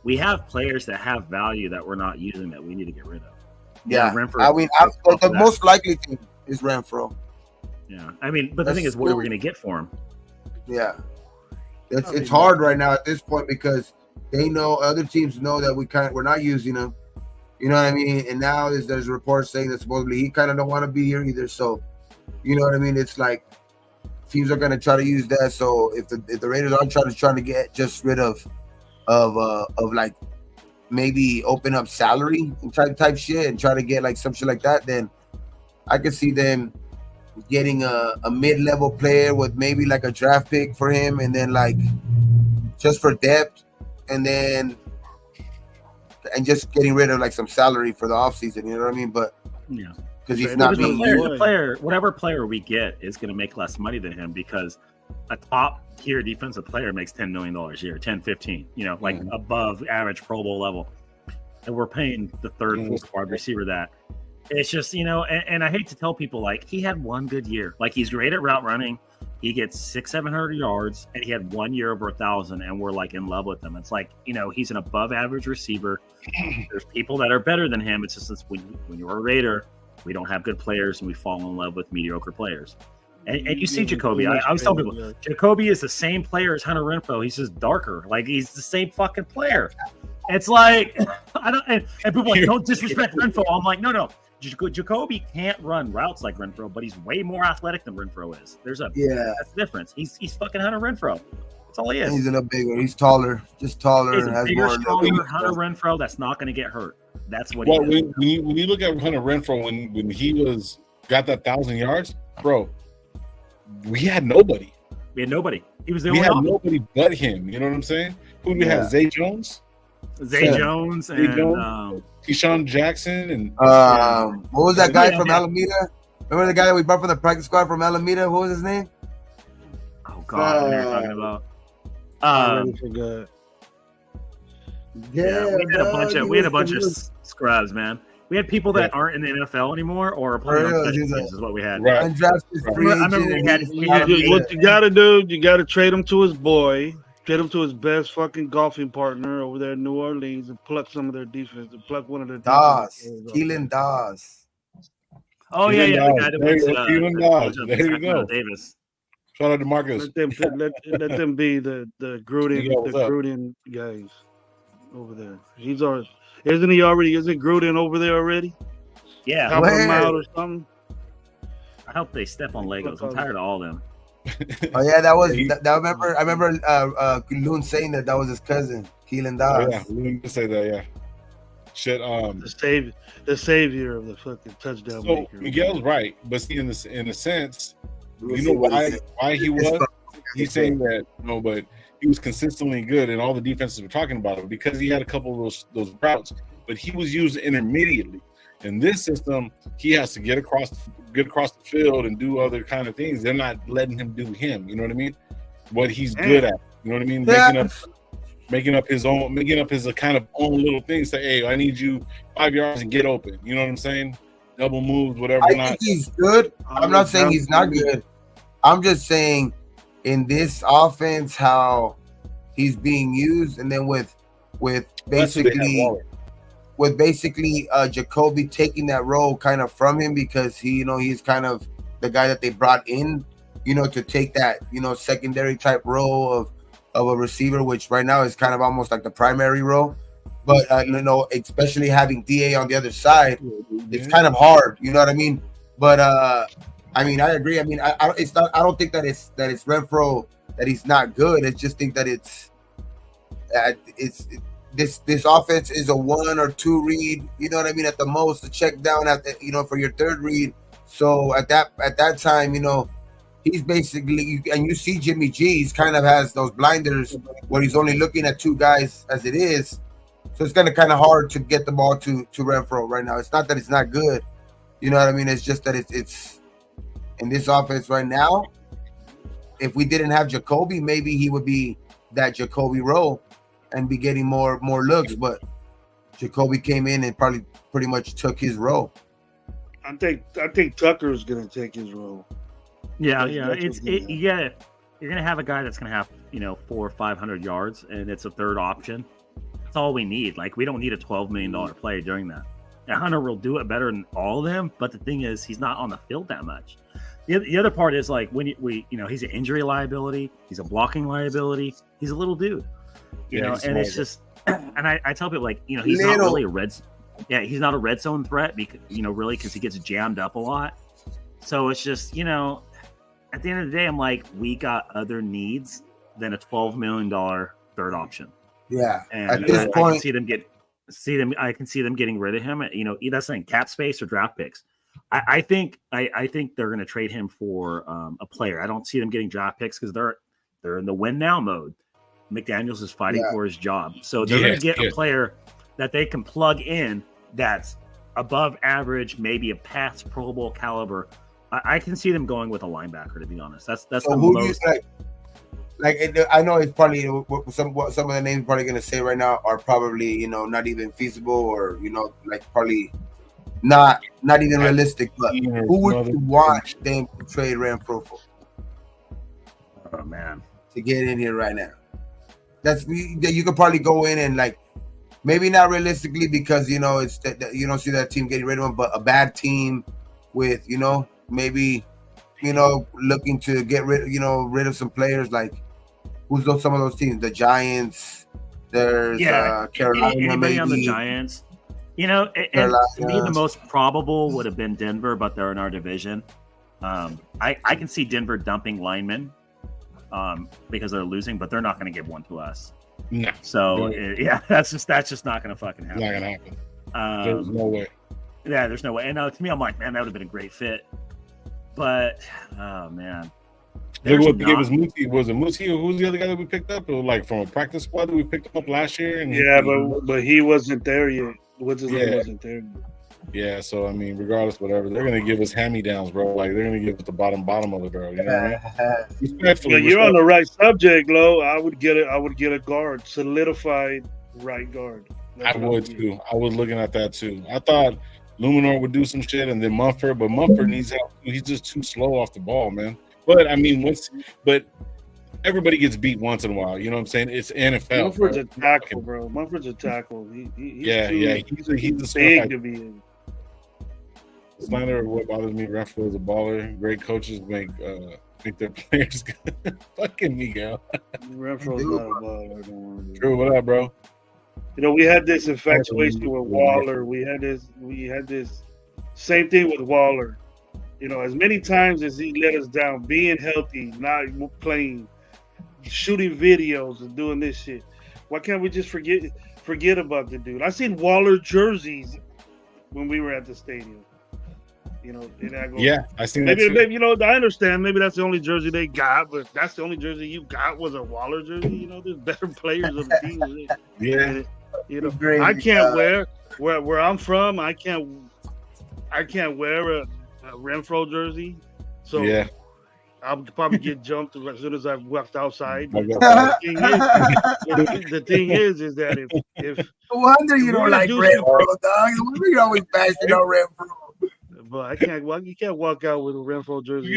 we have players that have value that we're not using that we need to get rid of. Yeah, Renfro. The most likely thing is Renfro. Yeah, but the thing is, what are we going to get for him? Yeah, it's hard right now at this point because other teams know that we're not using him. You know what I mean? And now there's reports saying that supposedly he kind of don't want to be here either. So, you know what I mean? It's like teams are going to try to use that. So if the Raiders are trying to get just rid of like maybe open up salary type shit and try to get like some shit like that, then I could see them getting a mid-level player with maybe like a draft pick for him, and then like just for depth, and just getting rid of like some salary for the offseason, you know what I mean? But yeah, because he's not being the player, whatever player we get is going to make less money than him because a top tier defensive player makes $10 million a year, 10, 15, like above average Pro Bowl level. And we're paying the third, fourth wide receiver that. It's just, and I hate to tell people, like, he had one good year. Like, he's great at route running. He gets 600-700 yards, and he had 1 year over 1,000, and we're, like, in love with him. It's like, he's an above-average receiver. There's people that are better than him. It's just when you're a Raider, we don't have good players, and we fall in love with mediocre players. And you see Jacoby. I was telling people, Jacoby is the same player as Hunter Renfro. He's just darker. Like, he's the same fucking player. It's like, I don't, and people are like, don't disrespect Renfro. I'm like, no. Jacoby can't run routes like Renfro, but he's way more athletic than Renfro is. That's the difference. He's fucking Hunter Renfro. That's all he is. He's a little bigger. He's taller, just taller. He's a bigger, stronger Hunter Renfro that's not going to get hurt. That's what. Well, when you look at Hunter Renfro when he got that 1,000 yards, bro, we had nobody. We had nobody. He was the We only had option. nobody but him. You know what I'm saying? Who do we have? Zay Jones, Jones, and Keyshawn Jackson, and what was that guy from Alameda? Remember the guy that we brought from the practice squad from Alameda? What was his name? Oh God, what are you talking about? I really forgot. Yeah, we had a bunch of scrubs, man. We had people that aren't in the NFL anymore or are playing on special teams is what we had. Right. Undrafted free agent. I remember we had What you got to do, you got to trade him to his boy, get him to his best fucking golfing partner over there in New Orleans and pluck some of their defense, and pluck one of their Keelan Dawes. Oh, yeah, the guy that went to Keelan Dawes. There you go. Davis. Shout out to Marcus. Let them be the Gruden guys over there. Isn't Gruden over there already? Yeah. Help him out or something. I hope they step on Legos. I'm tired of all them. Oh yeah, I remember Loon saying that was his cousin, Keelan Dawes. Oh, yeah, Loon did say that. Yeah. Shit. The savior of the fucking touchdown maker. Miguel's right, but see, in a sense, you know why he was. He's saying that but he was consistently good, and all the defenses were talking about it because he had a couple of those routes, but he was used intermediately. In this system, he has to get across the field and do other kind of things. They're not letting him do him. You know what I mean? What he's good at. You know what I mean? Yeah. Making up his kind of own little things. Say, hey, I need you 5 yards and get open. You know what I'm saying? Double moves, whatever. I think he's good. I'm not saying he's not good. I'm just saying in this offense how he's being used, and then with basically Jacoby taking that role kind of from him because he's kind of the guy that they brought in, to take that secondary type role of a receiver, which right now is kind of almost like the primary role. But especially having DA on the other side, it's kind of hard. You know what I mean? But I agree. I don't think that it's Renfro that he's not good. I just think that this offense is a 1 or 2 read. You know what I mean? At the most, a check down for your third read. So at that time, he's basically, and you see Jimmy G, he's kind of has those blinders where he's only looking at 2 guys as it is. So it's kind of hard to get the ball to Renfro right now. It's not that it's not good. You know what I mean? It's just that it's in this offense right now. If we didn't have Jacoby, maybe he would be that Jacoby role and be getting more looks. But Jacoby came in and probably pretty much took his role. I think Tucker's gonna take his role. Yeah. You're gonna have a guy that's gonna have 400 or 500 yards, and it's a third option. That's all we need. Like, we don't need a $12 million player doing that. Now, Hunter will do it better than all of them, but the thing is, he's not on the field that much. The other part is, like, when he's an injury liability, he's a blocking liability, he's a little dude, and it's just, and I tell people, like, he's not really he's not a red zone threat because because he gets jammed up a lot. So it's just, at the end of the day, I'm like, we got other needs than a $12 million third option. Yeah, and at this point, I can see them getting rid of him. That's saying cap space or draft picks. I think they're going to trade him for a player. I don't see them getting draft picks because they're in the win now mode. McDaniels is fighting for his job, so they're going to get a player that they can plug in that's above average, maybe a past Pro Bowl caliber. I can see them going with a linebacker. To be honest, that's so the most. Like, I know it's probably some of the names you're probably going to say right now are probably not even feasible or probably not even realistic. But who would you want them to trade Renfro for? Oh man, to get in here right now, you could probably go in and maybe not realistically because it's that you don't see that team getting rid of him, but a bad team with maybe looking to get rid of some players some of those teams, the Giants. There's Carolina. Anybody maybe on the Giants. And to me, the most probable would have been Denver, but they're in our division. I can see Denver dumping linemen because they're losing, but they're not going to give one to us. No. So that's just not going to fucking happen. Not going to happen. There's no way. Yeah, there's no way. And to me, I'm like, man, that would have been a great fit. But oh man, Look what they gave us. Muti. Was it Muti or who's the other guy that we picked up? It was like from a practice squad that we picked up last year. And but he wasn't there yet. Wasn't there yet. Yeah, so I mean, regardless, whatever, they're gonna give us hand-me-downs, bro. Like they're gonna give us the bottom of it, bro. You know what I mean? But you're on the right subject, Lo. I would get a guard, solidified right guard. I would too. I was looking at that too. I thought Luminor would do some shit, and then Mumford, but Mumford needs help. He's just too slow off the ball, man. But I mean, everybody gets beat once in a while. You know what I'm saying? It's NFL. Mumford's a tackle, bro. Mumford's a tackle. He's He's big to be in. Snyder, what bothers me, Renfro is a baller. Great coaches make their players good. Fucking Miguel. Renfro's not a baller. True, what up, bro? You know, we had this infatuation with Waller. We had this same thing with Waller. You know, as many times as he let us down, being healthy, not playing, shooting videos and doing this shit. Why can't we just forget about the dude? I seen Waller jerseys when we were at the stadium. You know, and I go, I seen that too. Maybe, you know, I understand. Maybe that's the only jersey they got, but that's the only jersey you got was a Waller jersey. You know, there's better players of the team. Yeah. You know, I can't wear where I'm from. I can't wear a Renfro jersey. So I'll probably get jumped as soon as I've walked outside. The thing is that if no wonder you don't like Renfro, dog. No wonder you're always bashing on Renfro. But you can't walk out with a Renfro jersey.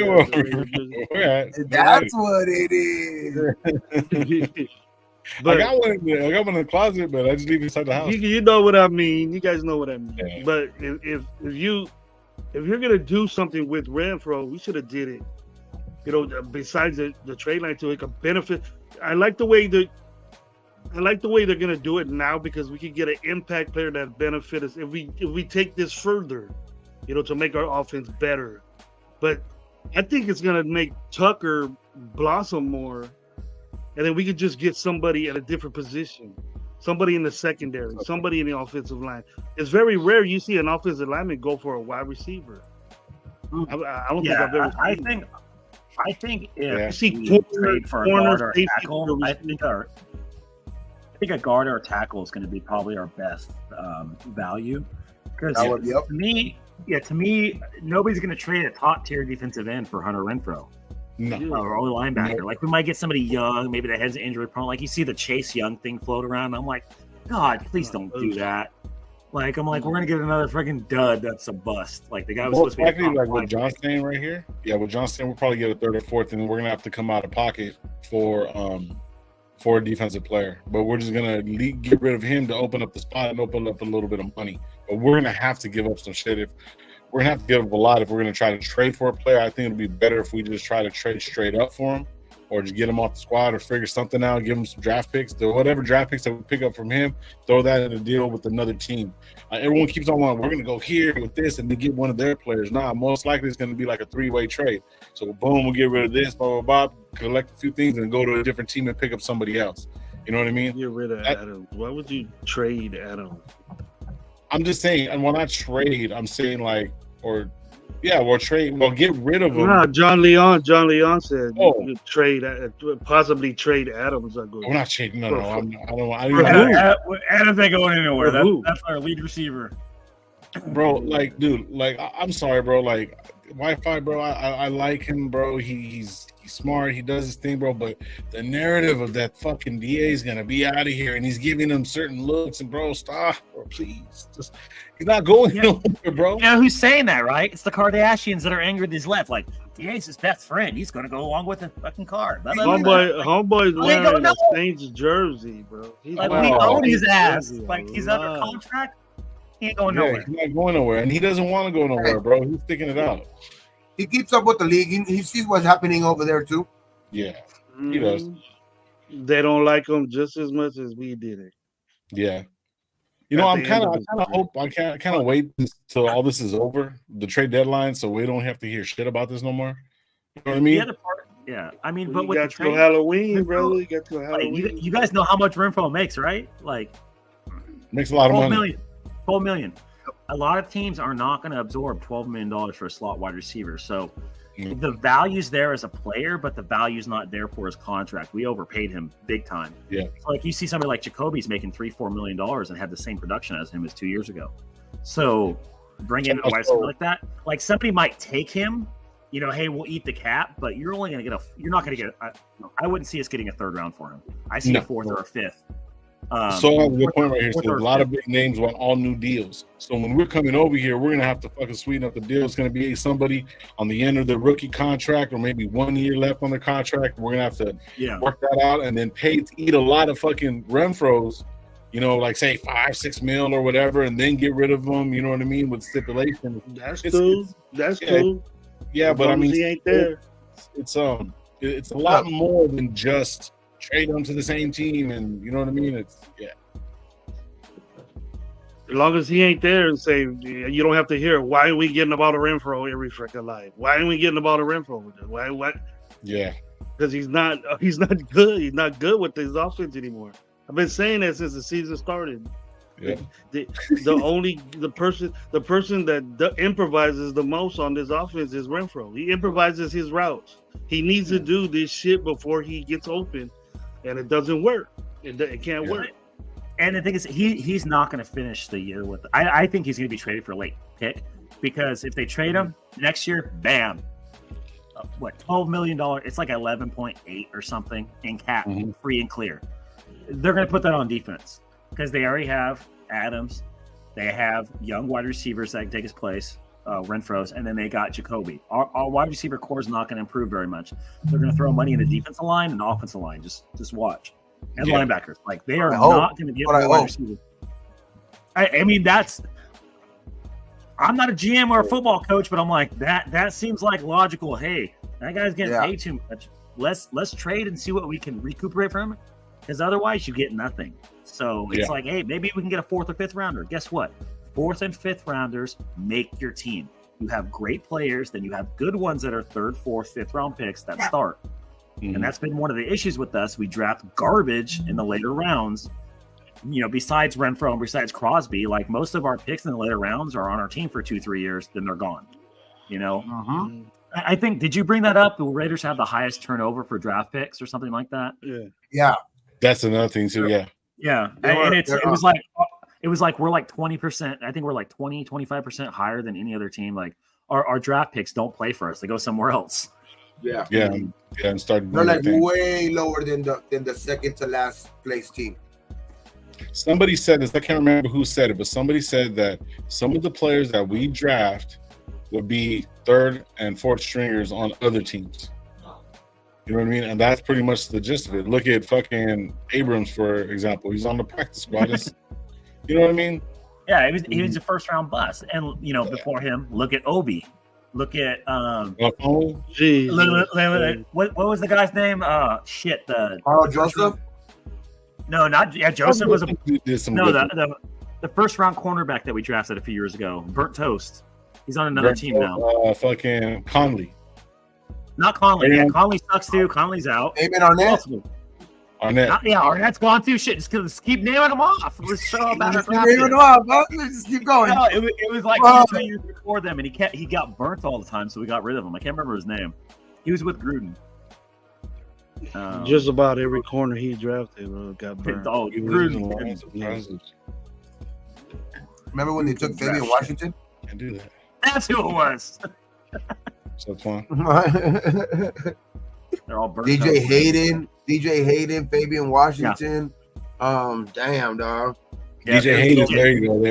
That's what it is. But I got one in the closet, but I just leave it inside the house. You know what I mean. You guys know what I mean. Yeah. But if you're gonna do something with Renfro, we should have did it. You know, besides the trade line to it could benefit. I like the way they're gonna do it now because we can get an impact player that benefit us if we take this further. You know, to make our offense better. But I think it's gonna make Tucker blossom more. And then we could just get somebody at a different position, somebody in the secondary, somebody in the offensive line. It's very rare you see an offensive lineman go for a wide receiver. I don't think I've ever seen I think if you see we trade for a guard or a tackle, I think a guard or a tackle is going to be probably our best value. Because to me, nobody's going to trade a top tier defensive end for Hunter Renfro. No. Or a linebacker. No. Like we might get somebody young, maybe that has injury prone. Like you see the Chase Young thing float around. I'm like, God, please don't do that. Like I'm like, we're gonna get another freaking dud that's a bust. Like the guy was supposed to be like with John Stain right here. Yeah, with John Stain, we'll probably get a third or fourth, and we're gonna have to come out of pocket for a defensive player. But we're just gonna get rid of him to open up the spot and open up a little bit of money. But we're gonna have to give up some shit we're gonna have to give up a lot if we're gonna try to trade for a player. I think it'll be better if we just try to trade straight up for him, or just get him off the squad, or figure something out, give him some draft picks. Whatever draft picks that we pick up from him, throw that in a deal with another team. Everyone keeps on wanting, we're gonna go here with this and then get one of their players. Nah, most likely it's gonna be like a 3-way trade. So boom, we'll get rid of this, blah blah blah, collect a few things, and go to a different team and pick up somebody else. You know what I mean? Get rid of Adams. Why would you trade Adams? I'm just saying, and when I trade, I'm saying like, we'll get rid of him. No, John Leon said possibly trade Adams. We're not trading. No. Adams ain't going anywhere. That's our lead receiver. Bro, like, dude, like, I'm sorry, bro. Like, Wi-Fi, bro, I like him, bro. He's smart. He does his thing, bro. But the narrative of that fucking DA is going to be out of here, and he's giving them certain looks. And, bro, stop, bro, please. He's not going nowhere, bro. You know who's saying that, right? It's the Kardashians that are angry that he's left. Like, DA's his best friend. He's going to go along with the fucking card. Homeboy's wearing a Saints jersey, bro. We own his ass. Like, he's under contract. He ain't going nowhere. He's not going nowhere, and he doesn't want to go nowhere, bro. He's sticking it out. He keeps up with the league. He sees what's happening over there too. Yeah, he does. They don't like him just as much as we did it. Yeah, you know, I kind of wait till all this is over, the trade deadline, so we don't have to hear shit about this no more. You know what I mean? The other part, yeah. I mean, but with got the trade, Halloween, brother. You got to Halloween. You guys know how much Renfro makes, right? Like, makes a lot of money. $12 million. A lot of teams are not going to absorb $12 million for a slot wide receiver. So the value's there as a player, but the value's not there for his contract. We overpaid him big time. Yeah. So like you see somebody like Jacoby's making $3-4 million and had the same production as him as 2 years ago. So bring in a wide receiver like that. Like somebody might take him, you know, hey, we'll eat the cap, but you're only going to get you're not going to get, I wouldn't see us getting a third round for him. I see a fourth or a fifth. So a good point right here. So a lot of big names want all new deals. So when we're coming over here, we're gonna have to fucking sweeten up the deal. It's gonna be somebody on the end of the rookie contract, or maybe 1 year left on the contract. We're gonna have to work that out, and then pay to eat a lot of fucking Renfros. You know, like say 5-6 mil or whatever, and then get rid of them. You know what I mean? With stipulation. That's cool. That's cool. Yeah, but I mean, he ain't there. It's a lot more than just trade them to the same team, and you know what I mean? It's As long as he ain't there and say, you don't have to hear, why are we getting about a Renfro every freaking life? Why are we getting about a Renfro? Why? Yeah. Because he's not good. He's not good with his offense anymore. I've been saying that since the season started. Yeah. The person that improvises the most on this offense is Renfro. He improvises his routes. He needs to do this shit before he gets open, and it doesn't work. It can't work. And the thing is, he's not going to finish the year with. I think he's going to be traded for a late pick, because if they trade him next year, bam, $12 million? It's like 11.8 or something in cap, free and clear. They're going to put that on defense because they already have Adams, they have young wide receivers that can take his place, Renfro's, and then they got Jacoby. Our wide receiver core is not going to improve very much. They're going to throw money in the defensive line and offensive line. Just watch. And linebackers, like they are not going to get more wide receivers. I mean, I'm not a GM or a football coach, but I'm like that seems like logical. Hey, that guy's getting paid too much. Let's trade and see what we can recuperate from him, because otherwise you get nothing. So it's like, hey, maybe we can get a 4th or 5th rounder. Guess what? 4th and 5th rounders make your team. You have great players, then you have good ones that are 3rd, 4th, 5th round picks that start. And that's been one of the issues with us. We draft garbage in the later rounds. You know, besides Renfro and besides Crosby, like most of our picks in the later rounds are on our team for 2-3 years, then they're gone. You know, I think, did you bring that up? The Raiders have the highest turnover for draft picks or something like that. Yeah. That's another thing too. Yeah. And it was like we're like 20%. I think we're like 20-25% higher than any other team. Like our draft picks don't play for us. They go somewhere else. And started. They're like way lower than the second to last place team. Somebody said this. I can't remember who said it, but somebody said that some of the players that we draft would be 3rd and 4th stringers on other teams. You know what I mean? And that's pretty much the gist of it. Look at fucking Abrams, for example. He's on the practice squad. You know what I mean? Yeah, he was a 1st round bust. And you know, before him, look at Obi. Look at what was the guy's name? Joseph? No, not Joseph was the 1st round cornerback that we drafted a few years ago. Burnt toast. He's on another team now. Fucking Conley. Not Conley. Yeah, Conley sucks too. Conley's out. Amen Arnett. Arnett's gone too. Shit, just keep naming them off. Let's show about it. Just keep going. No, it was like 2 years before them, and he got burnt all the time, so we got rid of him. I can't remember his name. He was with Gruden. Just about every corner he drafted got burnt. Oh, Gruden. Remember when they took Fabian Washington? Can't do that. That's who it was. So fun. They're all burnt. DJ Hayden, Fabian Washington. Damn, dog. Yeah, DJ Hayden. There you go.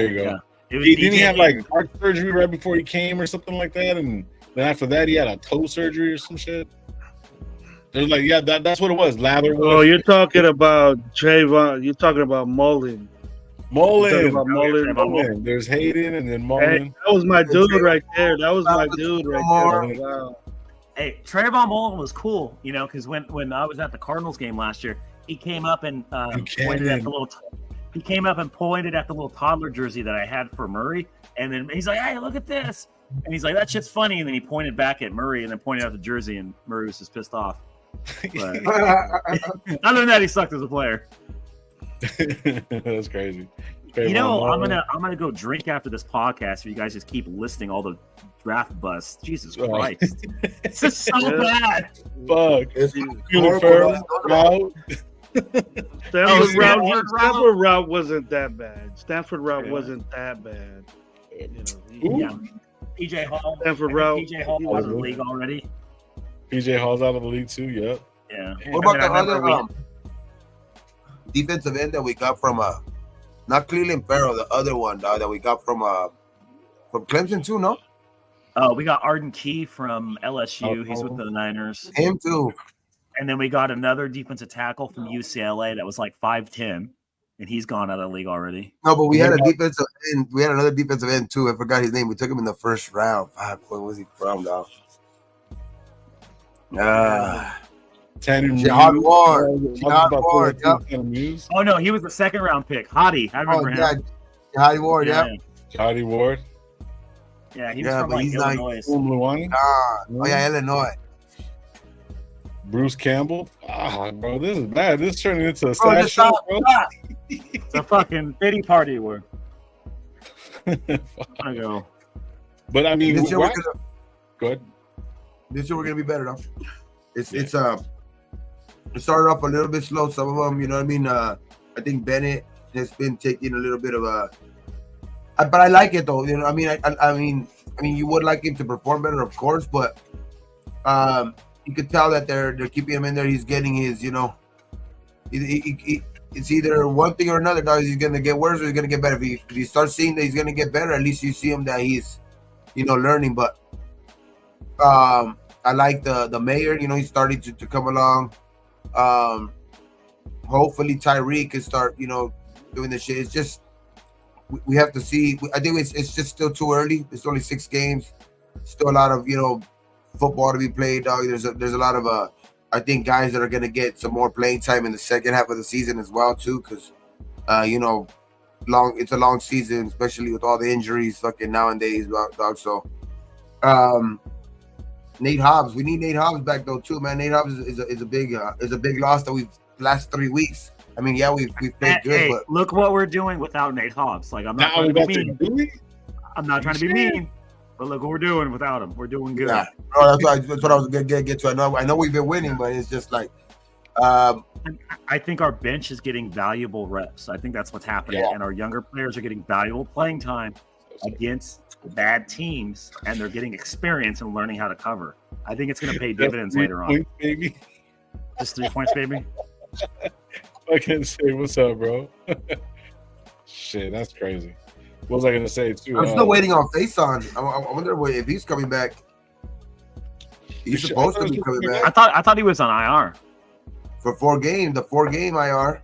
Yeah. Didn't he have like heart surgery right before he came or something like that? And then after that, he had a toe surgery or some shit. It was like, that's what it was. Lather. Oh, you're talking about Trayvon. You're talking about Mullen. Mullen. There's Hayden and then Mullen. Hey, that was my dude right there. Wow. Hey, Trayvon Mullen was cool, you know, because when I was at the Cardinals game last year, he came up and pointed at the little toddler jersey that I had for Murray, and then he's like, "Hey, look at this!" And he's like, "That shit's funny." And then he pointed back at Murray, and then pointed out the jersey, and Murray was just pissed off. But other than that, he sucked as a player. That's crazy. You know, I'm gonna go drink after this podcast. If you guys just keep listing all the draft busts, Jesus Christ, this is so bad. Fuck. It's horrible. Stanford route wasn't that bad. Stanford route wasn't that bad. You know, Yeah. PJ Hall. Stanford route. PJ Hall was in the league already. PJ Hall's out of the league too. Yep. Yeah. What about the other defensive end that we got from not Cleveland Farrell, the other one that we got from Clemson too? No. Oh, we got Arden Key from LSU. He's with the Niners. Him too. And then we got another defensive tackle from UCLA that was like 5'10", and he's gone out of the league already. No, but we had a defensive end. We had another defensive end too. I forgot his name. We took him in the first round. Where was he from, though? Jihad Ward. Yep. Oh no, he was the second round pick. Hottie, I remember him. Jihad Ward. Yeah. Hottie Ward. Yeah, he was from like Illinois. Illinois. Bruce Campbell. Bro, this is bad. This is turning into a sad show, bro. It's a fucking pity party where I go. But I mean, this year we're good. This year we're gonna be better though. It started off a little bit slow. Some of them, you know what I mean. I think Bennett has been taking a little bit of but I like it though. You know, I mean, you would like him to perform better, of course, but you could tell that they're keeping him in there. He's getting his, you know, it's either one thing or another. Now he's gonna get worse or he's gonna get better. If you start seeing that he's gonna get better, at least you see him that he's, you know, learning. But I like the mayor. You know, he's starting to come along. Hopefully Tyreek can start, you know, doing the shit. It's just we have to see. I think it's just still too early. It's only 6 games. Still a lot of, you know, football to be played. There's a lot of I think guys that are gonna get some more playing time in the second half of the season as well too, because you know, it's a long season, especially with all the injuries fucking nowadays, dog. So Nate Hobbs, we need Nate Hobbs back though too, man. Nate Hobbs is a big loss that we've last 3 weeks. I mean, yeah, we've played good, hey, but look what we're doing without Nate Hobbs. Like, I'm not trying to be mean. I'm not trying to be mean, but look what we're doing without him. We're doing good. Yeah, no, that's what I was gonna get to. I know we've been winning, but it's just like I think our bench is getting valuable reps. I think that's what's happening, and our younger players are getting valuable playing time against bad teams, and they're getting experience and learning how to cover. I think it's going to pay dividends later on. Baby. Just 3 points, baby. I can't say what's up, bro. Shit, that's crazy. What was I going to say too? I'm still waiting on Faison. I wonder if he's coming back. He's supposed to be coming back. I thought he was on IR for 4 games. The 4-game IR.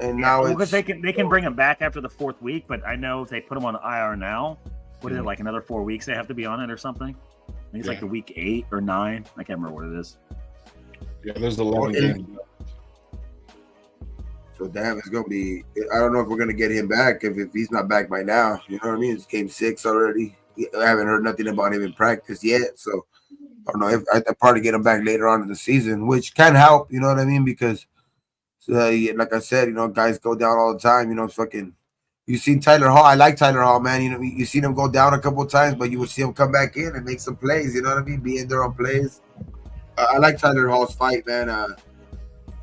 And now because they can bring him back after the 4th week, but I know if they put him on IR now, what is it, like another 4 weeks they have to be on it or something? I think it's like the week 8 or 9. I can't remember what it is. Yeah, there's 11 games. So damn, it's gonna be. I don't know if we're gonna get him back if he's not back by now. You know what I mean? It's game 6 already. I haven't heard nothing about him in practice yet. So I don't know if I'd probably get him back later on in the season, which can help. You know what I mean? Because like I said, you know, guys go down all the time. You know, fucking. You've seen Tyler Hall. I like Tyler Hall, man. You know, you've seen him go down a couple of times, but you would see him come back in and make some plays. You know what I mean? Be in there on plays. I like Tyler Hall's fight, man.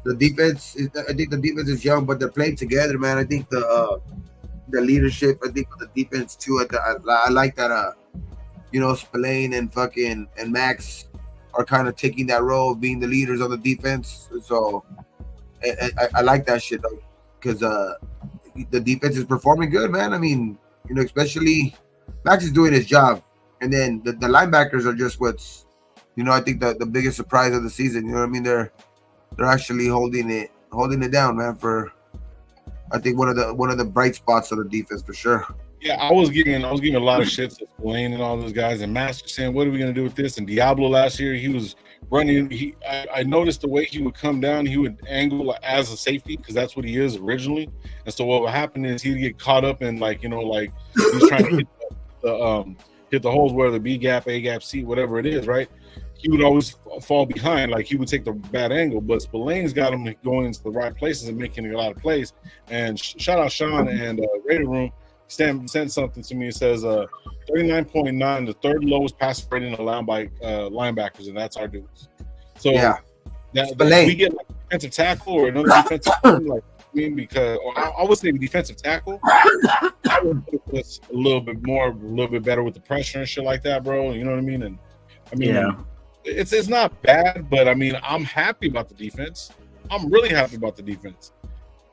The defense, I think the defense is young, but they're playing together, man. I think the leadership, I think the defense too. I like that. You know, Spillane and Max are kind of taking that role of being the leaders on the defense. So I like that shit though, because the defense is performing good, man. I mean, you know, especially Max is doing his job, and then the linebackers are just what's, you know, I think the biggest surprise of the season. You know what I mean? They're actually holding it down, man. For I think one of the bright spots of the defense for sure. Yeah, I was giving a lot of shit to Blaine and all those guys, and Max was saying, "What are we gonna do with this?" And Diablo last year, he was running. I noticed the way he would come down, he would angle as a safety because that's what he is originally. And so what would happen is he'd get caught up in like he's trying to hit the holes, whether the B gap, A gap, C, whatever it is, right? he would always fall behind. Like he would take the bad angle, but Spillane's got him going into the right places and making a lot of plays. And shout out Sean and Raider Room. Stan sent something to me. It says 39.9, the third lowest pass rating allowed by linebackers, and that's our dudes. So that we get like a defensive tackle or another defensive team, like because I would say defensive tackle. I would put this a little bit better with the pressure and shit like that, bro. You know what I mean? And I mean, it's not bad, but I mean, I'm happy about the defense. I'm really happy about the defense.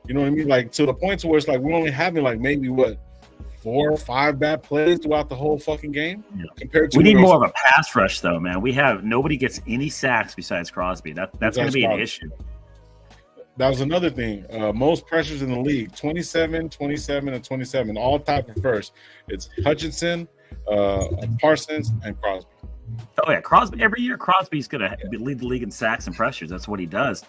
You know what I mean? Like to the point to where it's like we're only having like maybe 4 or 5 bad plays throughout the whole fucking game. Yeah. Compared to we need more of a pass rush, though, man. Nobody gets any sacks besides Crosby. That's going to be an issue. That was another thing. Most pressures in the league: 27, 27, and 27. All tied for first. It's Hutchinson, Parsons, and Crosby. Oh yeah, Crosby. Every year, Crosby's going to lead the league in sacks and pressures. That's what he does.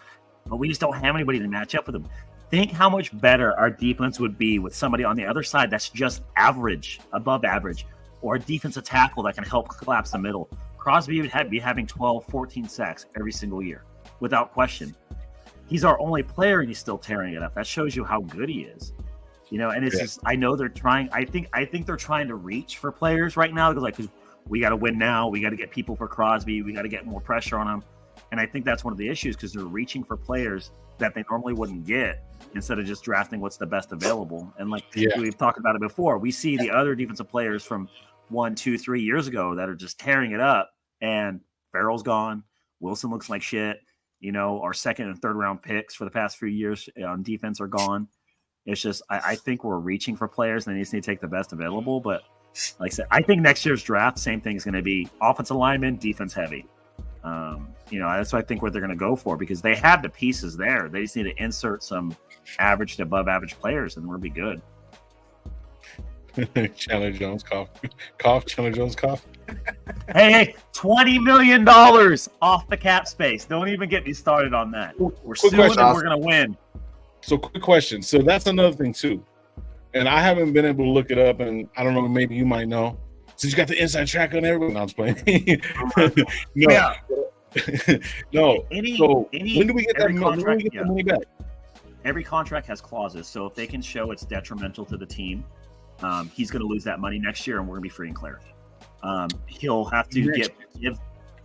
But we just don't have anybody to match up with him. Think how much better our defense would be with somebody on the other side that's just average, above average, or a defensive tackle that can help collapse the middle. Crosby would be having 12, 14 sacks every single year, without question. He's our only player, and he's still tearing it up. That shows you how good he is. You know, and it's just, I know they're trying. I think they're trying to reach for players right now because we got to win now. We got to get people for Crosby. We got to get more pressure on him. And I think that's one of the issues because they're reaching for players that they normally wouldn't get instead of just drafting what's the best available. And like we've talked about it before, we see the other defensive players from 1, 2, 3 years ago that are just tearing it up. And Farrell's gone. Wilson looks like shit. You know, our second and third round picks for the past few years on defense are gone. It's just, I think we're reaching for players and they just need to take the best available. But like I said, I think next year's draft, same thing is going to be offensive lineman, defense heavy. You know, that's what I think what they're going to go for because they have the pieces there. They just need to insert some average to above average players and we'll be good. Chandler Jones cough. Chandler Jones cough. Hey, $20 million off the cap space. Don't even get me started on that. We're suing and we're going to win. So quick question. So that's another thing too. And I haven't been able to look it up and I don't know, maybe you might know. Since you got the inside track on everyone, I'm playing. No. Yeah. No. When do we get that money back? Every contract has clauses. So if they can show it's detrimental to the team, he's going to lose that money next year and we're going to be free and clear. He'll have to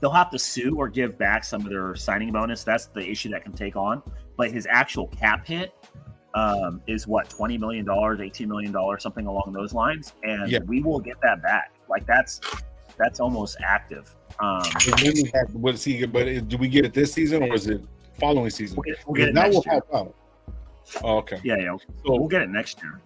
they'll have to sue or give back some of their signing bonus. That's the issue that can take on. But his actual cap hit is what, $20 million, $18 million, something along those lines. And we will get that back. Like that's almost active. What does he get? But do we get it this season or is it following season? We'll get it next year. Help out. Oh, okay. Yeah. So we'll get it next year.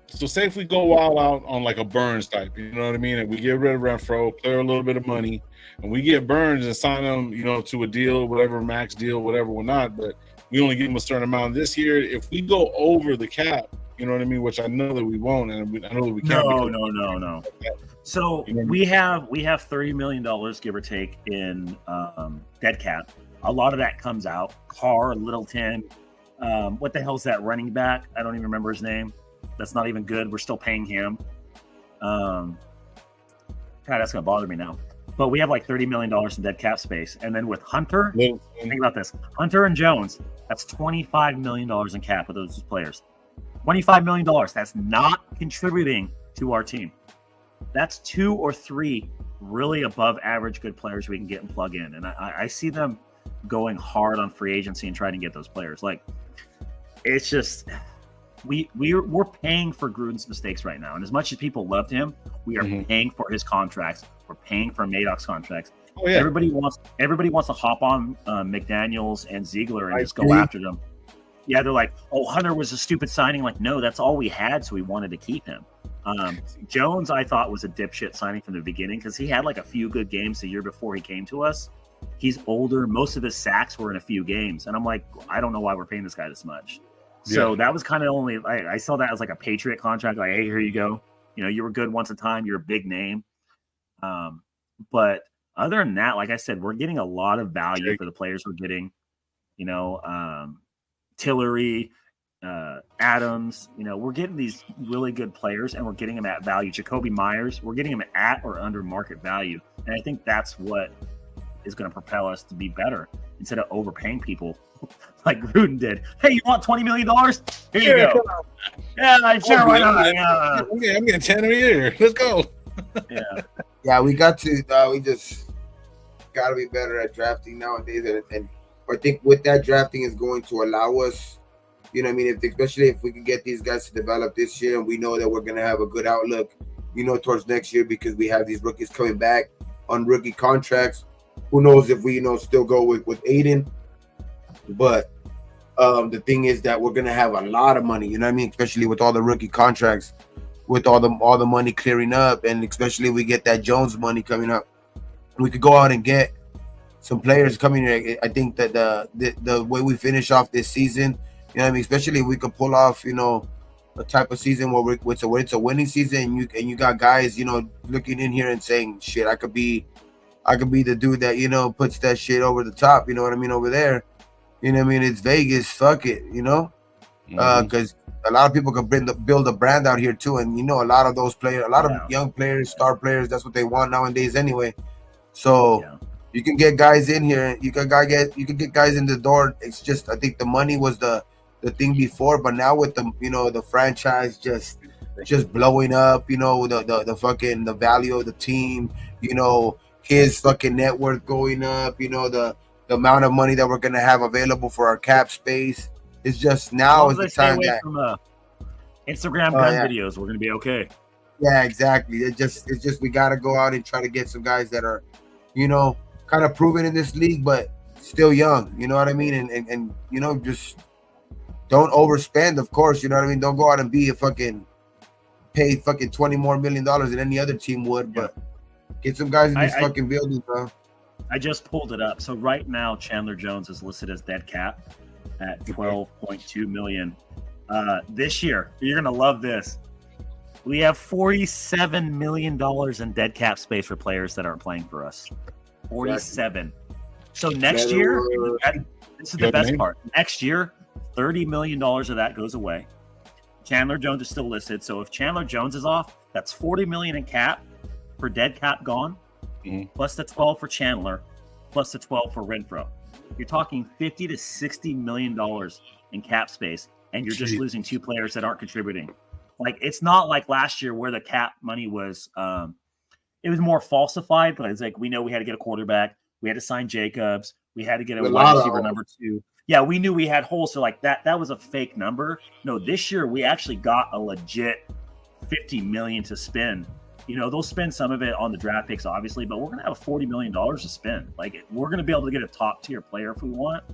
So say if we go all out on like a Burns type, you know what I mean? And we get rid of Renfro, clear a little bit of money, and we get Burns and sign him, you know, to a deal, whatever, max deal, whatever, or not. But we only give him a certain amount this year. If we go over the cap, you know what I mean? Which I know that we won't, and I know that we can't. No. So we have $30 million, give or take, in dead cap. A lot of that comes out. Carr, Littleton, what the hell's that running back? I don't even remember his name. That's not even good. We're still paying him. God, that's going to bother me now. But we have like $30 million in dead cap space. And then with Hunter, think about this. Hunter and Jones, that's $25 million in cap with those players. $25 million. That's not contributing to our team. That's 2 or 3 really above average good players we can get and plug in. And I see them going hard on free agency and trying to get those players. Like, it's just... We're paying for Gruden's mistakes right now, and as much as people loved him, we are paying for his contracts. We're paying for Madoc's contracts. Oh, yeah. Everybody wants to hop on McDaniels and Ziegler and just go after them. Yeah, they're like, "Oh, Hunter was a stupid signing." Like, no, that's all we had, so we wanted to keep him. Jones, I thought, was a dipshit signing from the beginning because he had like a few good games the year before he came to us. He's older. Most of his sacks were in a few games, and I'm like, I don't know why we're paying this guy this much. So that was kind of only I saw that as like a Patriot contract. Like, hey, here you go. You know, you were good once a time. You're a big name. But other than that, like I said, we're getting a lot of value for the players we're getting. You know, Tillery, Adams. You know, we're getting these really good players, and we're getting them at value. Jacoby Myers, we're getting them at or under market value, and I think that's what is going to propel us to be better instead of overpaying people like Gruden did. Hey, you want $20 million? Here you go. Yeah, sure, why not? Yeah, I'm getting 10 a year. Let's go. Yeah, we got to. We just got to be better at drafting nowadays, and I think with that drafting is going to allow us. You know what I mean? Especially if we can get these guys to develop this year, and we know that we're going to have a good outlook, towards next year because we have these rookies coming back on rookie contracts. Who knows if we, still go with Aiden? But the thing is that we're going to have a lot of money, especially with all the rookie contracts, with all the money clearing up, and especially we get that Jones money coming up. We could go out and get some players coming here. I think that the way we finish off this season, especially if we could pull off, a type of season where it's a winning season, and you got guys, looking in here and saying, shit, I could be the dude that, puts that shit over the top, over there. It's Vegas, fuck it, because a lot of people can build a brand out here too, and a lot of those players, a lot of young players, star players, that's what they want nowadays anyway. So you can get guys in here, you can get guys in the door. It's just, I think the money was the thing before, but now with the the franchise just blowing up, the fucking the value of the team, his fucking net worth going up, the amount of money that we're gonna have available for our cap space. It's just now is the time that from, Instagram gun videos, we're gonna be okay. Yeah, exactly. It's just we gotta go out and try to get some guys that are, kind of proven in this league, but still young. You know what I mean? And just don't overspend, of course. You know what I mean? Don't go out and be pay fucking $20 more million than any other team would, but get some guys in these fucking buildings, bro. I just pulled it up. So right now, Chandler Jones is listed as dead cap at $12.2 million. This year, you're gonna love this. We have $47 million in dead cap space for players that aren't playing for us. 47. So next year, this is the best part. Next year, $30 million of that goes away. Chandler Jones is still listed. So if Chandler Jones is off, that's $40 million in cap for dead cap gone, plus the 12 for Chandler, plus the 12 for Renfro. You're talking $50 to $60 million in cap space, and you're just losing two players that aren't contributing. Like, it's not like last year where the cap money was it was more falsified, but it's like we know we had to get a quarterback, we had to sign Jacobs, we had to get a wide receiver number 2. Yeah, we knew we had holes, so like that was a fake number. No, this year we actually got a legit $50 million to spend. They'll spend some of it on the draft picks, obviously, but we're gonna have $40 million to spend. Like, we're gonna be able to get a top tier player if we want.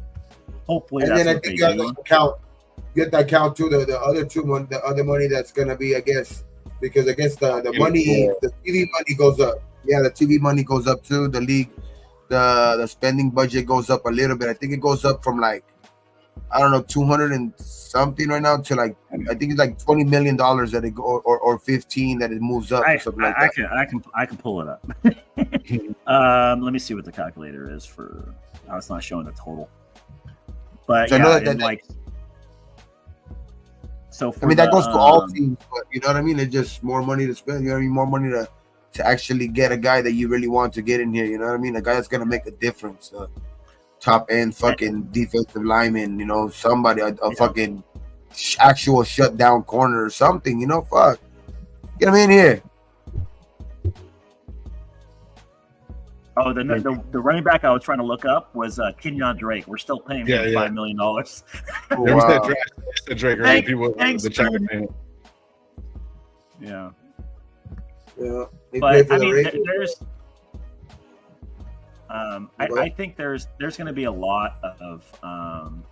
Hopefully, and that's then what I think they you do. Get that count too. The other money that's gonna be, I guess, because I guess the money, the TV money goes up. Yeah, the TV money goes up too. The league, the spending budget goes up a little bit. I think it goes up from like, I don't know, 200 and something right now to like, I think it's like $20 million that it go, or 15 that it moves up or something like that. I can pull it up. Let me see what the calculator is for. Oh, it's not showing the total. But so so I mean, that goes to all teams, but you know what I mean? It's just more money to spend. You know what I mean? More money to actually get a guy that you really want to get in here. You know what I mean? A guy that's gonna make a difference. Top end fucking defensive lineman. Somebody a fucking actual shutdown corner or something. Fuck, get him in here. Oh, the running back I was trying to look up was Kenyon Drake. We're still paying him $5 million. Wow. Drake. Thanks, the yeah. But I mean, there's. I think there's going to be a lot of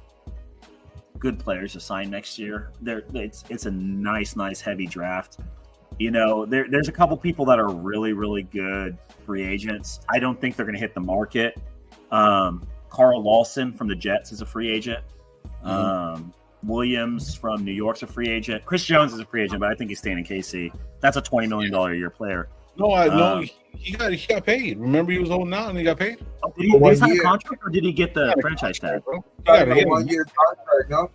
good players to sign next year. It's a nice heavy draft. There's a couple people that are really, really good free agents. I don't think they're going to hit the market. Carl Lawson from the Jets is a free agent. Williams from New York's a free agent. Chris Jones is a free agent, but I think he's staying in KC. That's a $20 million a year player. No, he got paid. Remember, he was holding out and he got paid. Did he sign a contract, or did he get the franchise tag? A 1 year contract, no?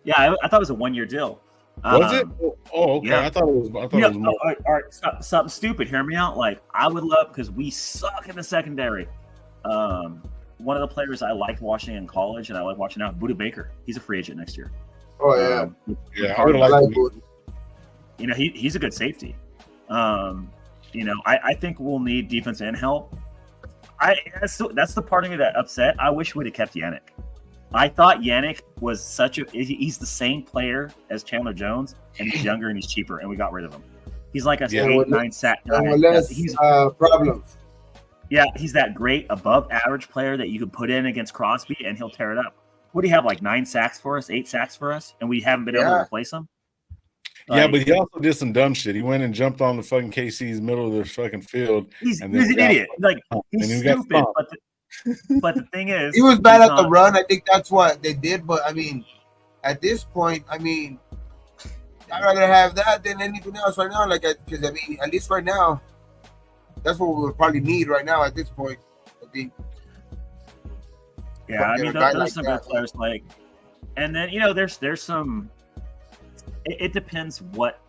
Yeah, I thought it was a 1 year deal. Was it? Oh, okay. Yeah. I thought it was more. All right, something stupid. Hear me out. Like, I would love, because we suck in the secondary. One of the players I liked watching in college and I like watching now, Buda Baker. He's a free agent next year. Oh yeah, I would like Buda. You know, he's a good safety. You know, I think we'll need defense and help. That's the part of me that upset. I wish we'd have kept Yannick. I thought Yannick was he's the same player as Chandler Jones, and he's younger and he's cheaper, and we got rid of him. He's like a 8-9 sack guy. He's problems. Yeah, he's that great above average player that you could put in against Crosby and he'll tear it up. What do you have, like 9 sacks for us, 8 sacks for us, and we haven't been able to replace him? Yeah, but he also did some dumb shit. He went and jumped on the fucking KC's middle of the fucking field. He's an idiot. Like, he's stupid. But the thing is, he was bad at the run. I think that's what they did. But I mean, at this point, I mean, I'd rather have that than anything else right now. Like, because I mean, at least right now, that's what we would probably need right now at this point. I think. Yeah, I mean, there's some good players like, and then you know, there's some. It depends what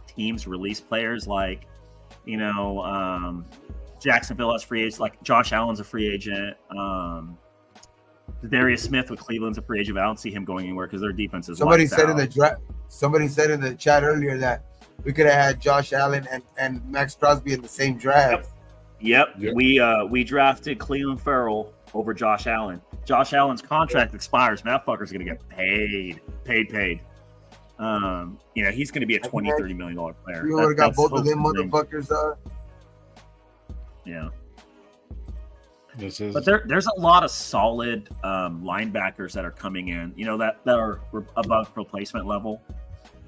teams release players. Like, you know, Jacksonville has free agents. Like Josh Allen's a free agent. Darius Smith with Cleveland's a free agent. But I don't see him going anywhere because their defense is. Somebody said in the chat earlier that we could have had Josh Allen and Max Crosby in the same draft. Yep. We drafted Cleveland Farrell over Josh Allen. Josh Allen's contract expires. That fucker's gonna get paid. You know, he's going to be a $20-30 million player. You would have got both of them motherfuckers. Yeah. But there's a lot of solid linebackers that are coming in, you know, that are above replacement level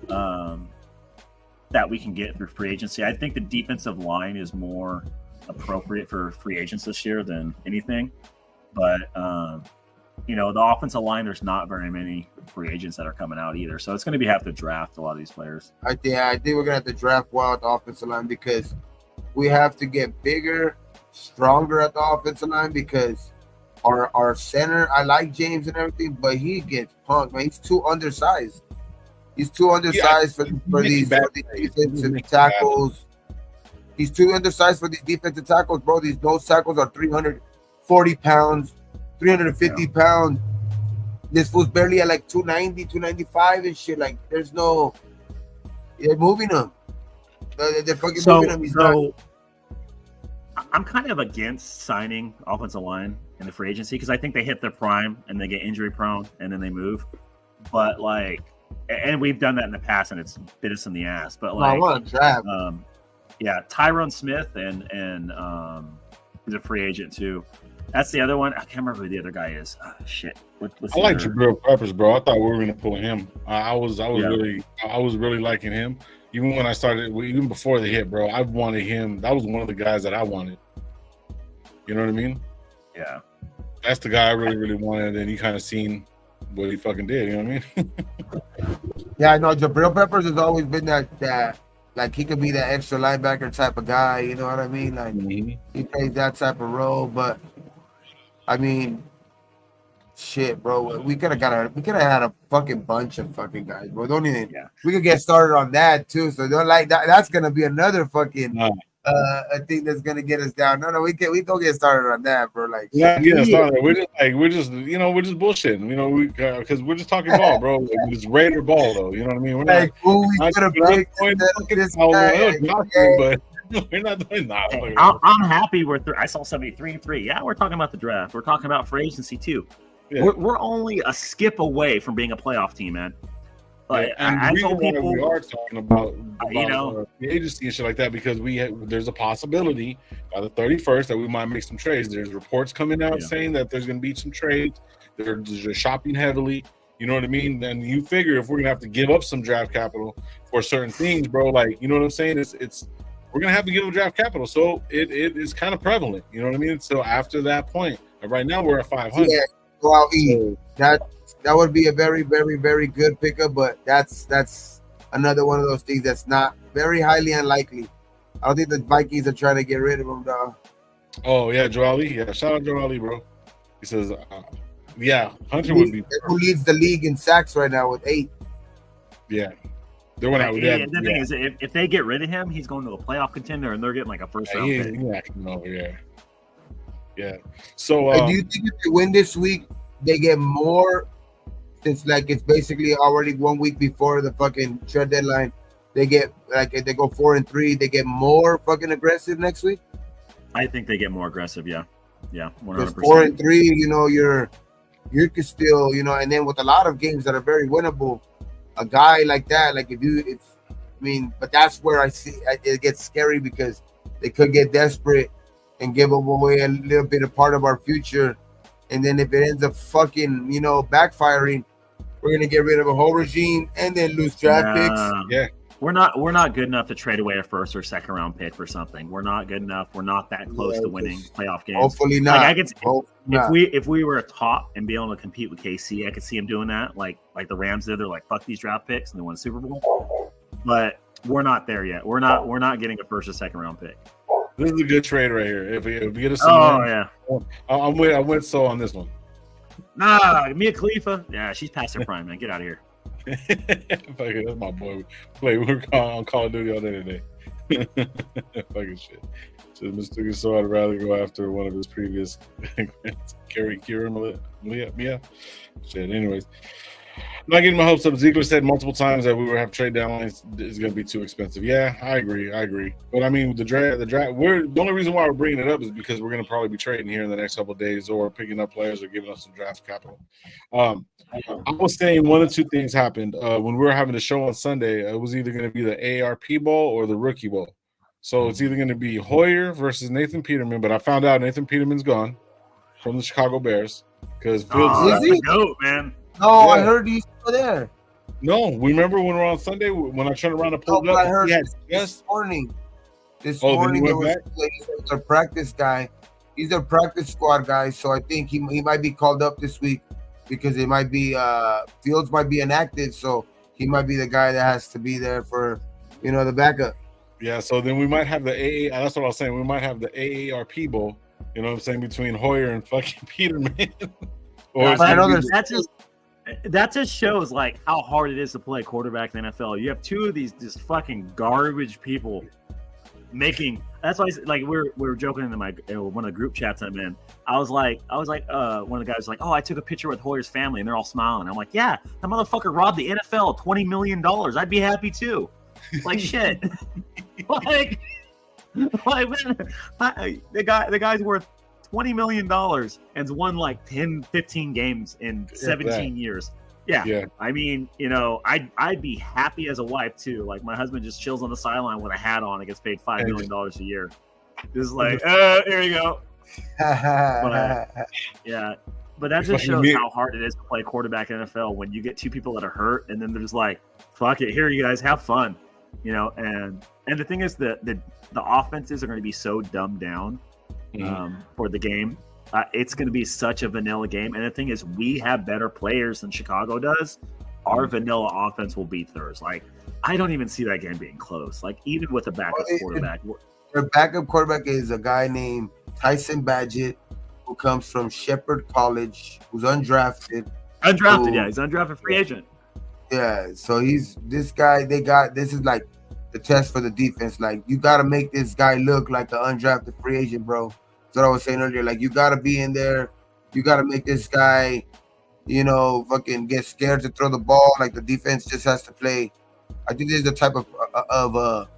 that we can get through free agency. I think the defensive line is more appropriate for free agents this year than anything. But, you know, the offensive line, there's not very many free agents that are coming out either. So it's going to have to draft a lot of these players. I think we're going to have to draft well at the offensive line because we have to get bigger, stronger at the offensive line because our center, I like James and everything, but he gets punked, man. He's too undersized. He's too undersized for these defensive tackles. He's too undersized for these defensive tackles, bro. These nose tackles are 340 pounds. 350 pounds. This fool's barely at like 290, 295 and shit. Like, there's no. They're moving him. They're fucking moving him. So I'm kind of against signing offensive line in the free agency because I think they hit their prime and they get injury prone and then they move. But like, and we've done that in the past and it's bit us in the ass. But like, yeah, Tyron Smith and he's a free agent too. That's the other one. I can't remember who the other guy is. Oh, shit. I like Jabril Peppers, bro. I thought we were going to pull him. I was really liking him. Even when I started, even before the hit, bro, I wanted him. That was one of the guys that I wanted. You know what I mean? Yeah. That's the guy I really, really wanted. And he kind of seen what he fucking did. You know what I mean? Yeah, I know. Jabril Peppers has always been that. Like, he could be that extra linebacker type of guy. You know what I mean? Like, he plays that type of role, but. I mean, shit, bro. We could have had a fucking bunch of fucking guys, bro. Don't even. Yeah. We could get started on that too. So don't like that. That's gonna be another fucking a thing that's gonna get us down. No, we don't get started on that, bro. Like, started. We're just bullshitting. You know, because we're just talking ball, bro. Like, it's Raider ball, though. You know what I mean? We're like, we could have picked this guy. But. We're not doing that. I'm happy I saw 73-3. Yeah, we're talking about the draft. We're talking about free agency too. Yeah. We're only a skip away from being a playoff team, man. But I told people we are talking about you know, the agency and shit like that because there's a possibility by the 31st that we might make some trades. There's reports coming out saying that there's going to be some trades. They're shopping heavily. You know what I mean? Then you figure if we're going to have to give up some draft capital for certain things, bro. Like, you know what I'm saying? It's we're gonna have to give them draft capital, so it is kind of prevalent. You know what I mean? So after that point, right now we're at 500. Yeah, go out eat. That would be a very, very, very good pickup, but that's another one of those things that's not very highly unlikely. I don't think the Vikings are trying to get rid of him, though. Oh yeah, Joe Ali. Yeah, shout out Joe Ali, bro. He says, yeah, Hunter would be. Who leads the league in sacks right now with 8? Yeah. They're one out with that. The thing is, if they get rid of him, he's going to a playoff contender, and they're getting like a first round pick. Over, Yeah. So do you think if they win this week, they get more? Since like it's basically already 1 week before the fucking trade deadline, they get like if they go 4-3, they get more fucking aggressive next week. I think they get more aggressive. Yeah, 100%. 4-3, you know, you could still, you know, and then with a lot of games that are very winnable, a guy like that, like but that's where I see it gets scary because they could get desperate and give away a little bit of part of our future, and then if it ends up fucking, you know, backfiring, we're gonna get rid of a whole regime and then lose draft picks. Yeah. We're not good enough to trade away a first or second round pick for something. We're not good enough. We're not that close to winning playoff games. Hopefully not. Like if we were a top and be able to compete with KC, I could see him doing that. Like the Rams did. They're like, fuck these draft picks and they won a Super Bowl. But we're not there yet. We're not getting a first or second round pick. This is a good trade right here. If we get us, I'm with So on this one. Nah, Mia Khalifa. Yeah, she's past her prime, man. Get out of here. That's my boy. We were on Call of Duty all day today. Fucking shit. So Mr. So I'd rather go after one of his previous Kira Mia. Shit. Anyways, not getting my hopes up. Ziegler said multiple times that we would have trade deadlines is going to be too expensive. Yeah, I agree. But I mean, the draft. The only reason why we're bringing it up is because we're going to probably be trading here in the next couple of days, or picking up players, or giving us some draft capital. I was saying one of two things happened when we were having the show on Sunday. It was either going to be the AARP Bowl or the Rookie Bowl. So it's either going to be Hoyer versus Nathan Peterman, but I found out Nathan Peterman's gone from the Chicago Bears because Fields is the GOAT, man. No, yeah. I heard he's still there. No, remember when we were on Sunday when I turned around and pulled up? I heard this morning. This morning there was a practice guy. He's a practice squad guy, so I think he might be called up this week because it might be Fields might be inactive, so he might be the guy that has to be there for, you know, the backup. Yeah, so then we might have the AA. That's what I was saying. We might have the AARP Bowl. You know what I'm saying, between Hoyer and fucking Peterman. That just shows like how hard it is to play quarterback in the NFL. You have two of these just fucking garbage people making. That's why like we were joking in one of the group chats I'm in. I was like, one of the guys was like, oh, I took a picture with Hoyer's family and they're all smiling. I'm like, yeah, that motherfucker robbed the NFL $20 million. I'd be happy too. Like shit. like man, the guy's worth $20 million and's won like 10, 15 games in 17 years. Yeah. I mean, you know, I'd be happy as a wife too. Like my husband just chills on the sideline with a hat on and gets paid $5 million a year. Just like, here you go. But that just shows how hard it is to play quarterback in NFL when you get two people that are hurt and then they're just like, fuck it, here you guys have fun. You know, and the thing is that the offenses are going to be so dumbed down for the game. It's going to be such a vanilla game. And the thing is, we have better players than Chicago does. Our vanilla offense will beat theirs. Like, I don't even see that game being close. Like, even with a backup quarterback. Their backup quarterback is a guy named Tyson Badgett, who comes from Shepherd College, who's undrafted. He's undrafted free agent. Yeah, so he's this guy. This is like the test for the defense. Like, you got to make this guy look like an undrafted free agent, bro. That's what I was saying earlier. Like, you got to be in there. You got to make this guy, you know, fucking get scared to throw the ball. Like, the defense just has to play. I think this is the type of a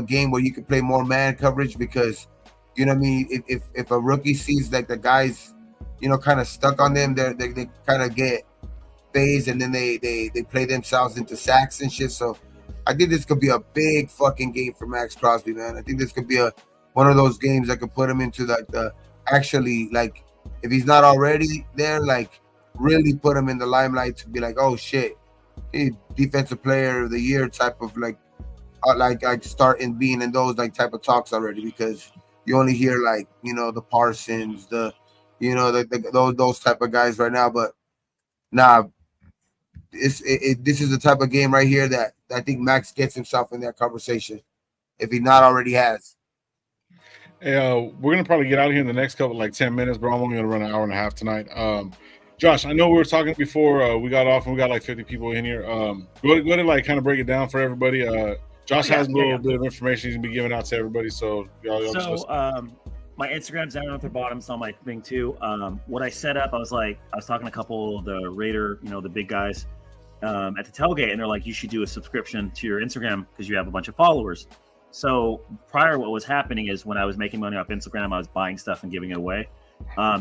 game where you can play more man coverage because, you know what I mean? If a rookie sees like the guys, you know, kind of stuck on them, they kind of get phased and then they play themselves into sacks and shit. So I think this could be a big fucking game for Max Crosby, man. I think this could be one of those games that could put him into like like if he's not already there, like really put him in the limelight to be like, oh shit, he defensive player of the year type of like starting being in those like type of talks already, because you only hear like, you know, the Parsons, those type of guys right now. But nah, this is the type of game right here that I think Max gets himself in that conversation if he not already has. Hey, we're gonna probably get out of here in the next couple, like 10 minutes, bro. I'm only gonna run an hour and a half tonight. Josh, I know we were talking before we got off and we got like 50 people in here. Go to like kind of break it down for everybody. Josh has a little bit of information he's gonna be giving out to everybody. So y'all. my Instagram's down at the bottom. It's on my thing too. What I set up, I was talking to a couple of the Raider, the big guys at the tailgate, and they're like, you should do a subscription to your Instagram because you have a bunch of followers. So prior, what was happening is when I was making money off Instagram, I was buying stuff and giving it away.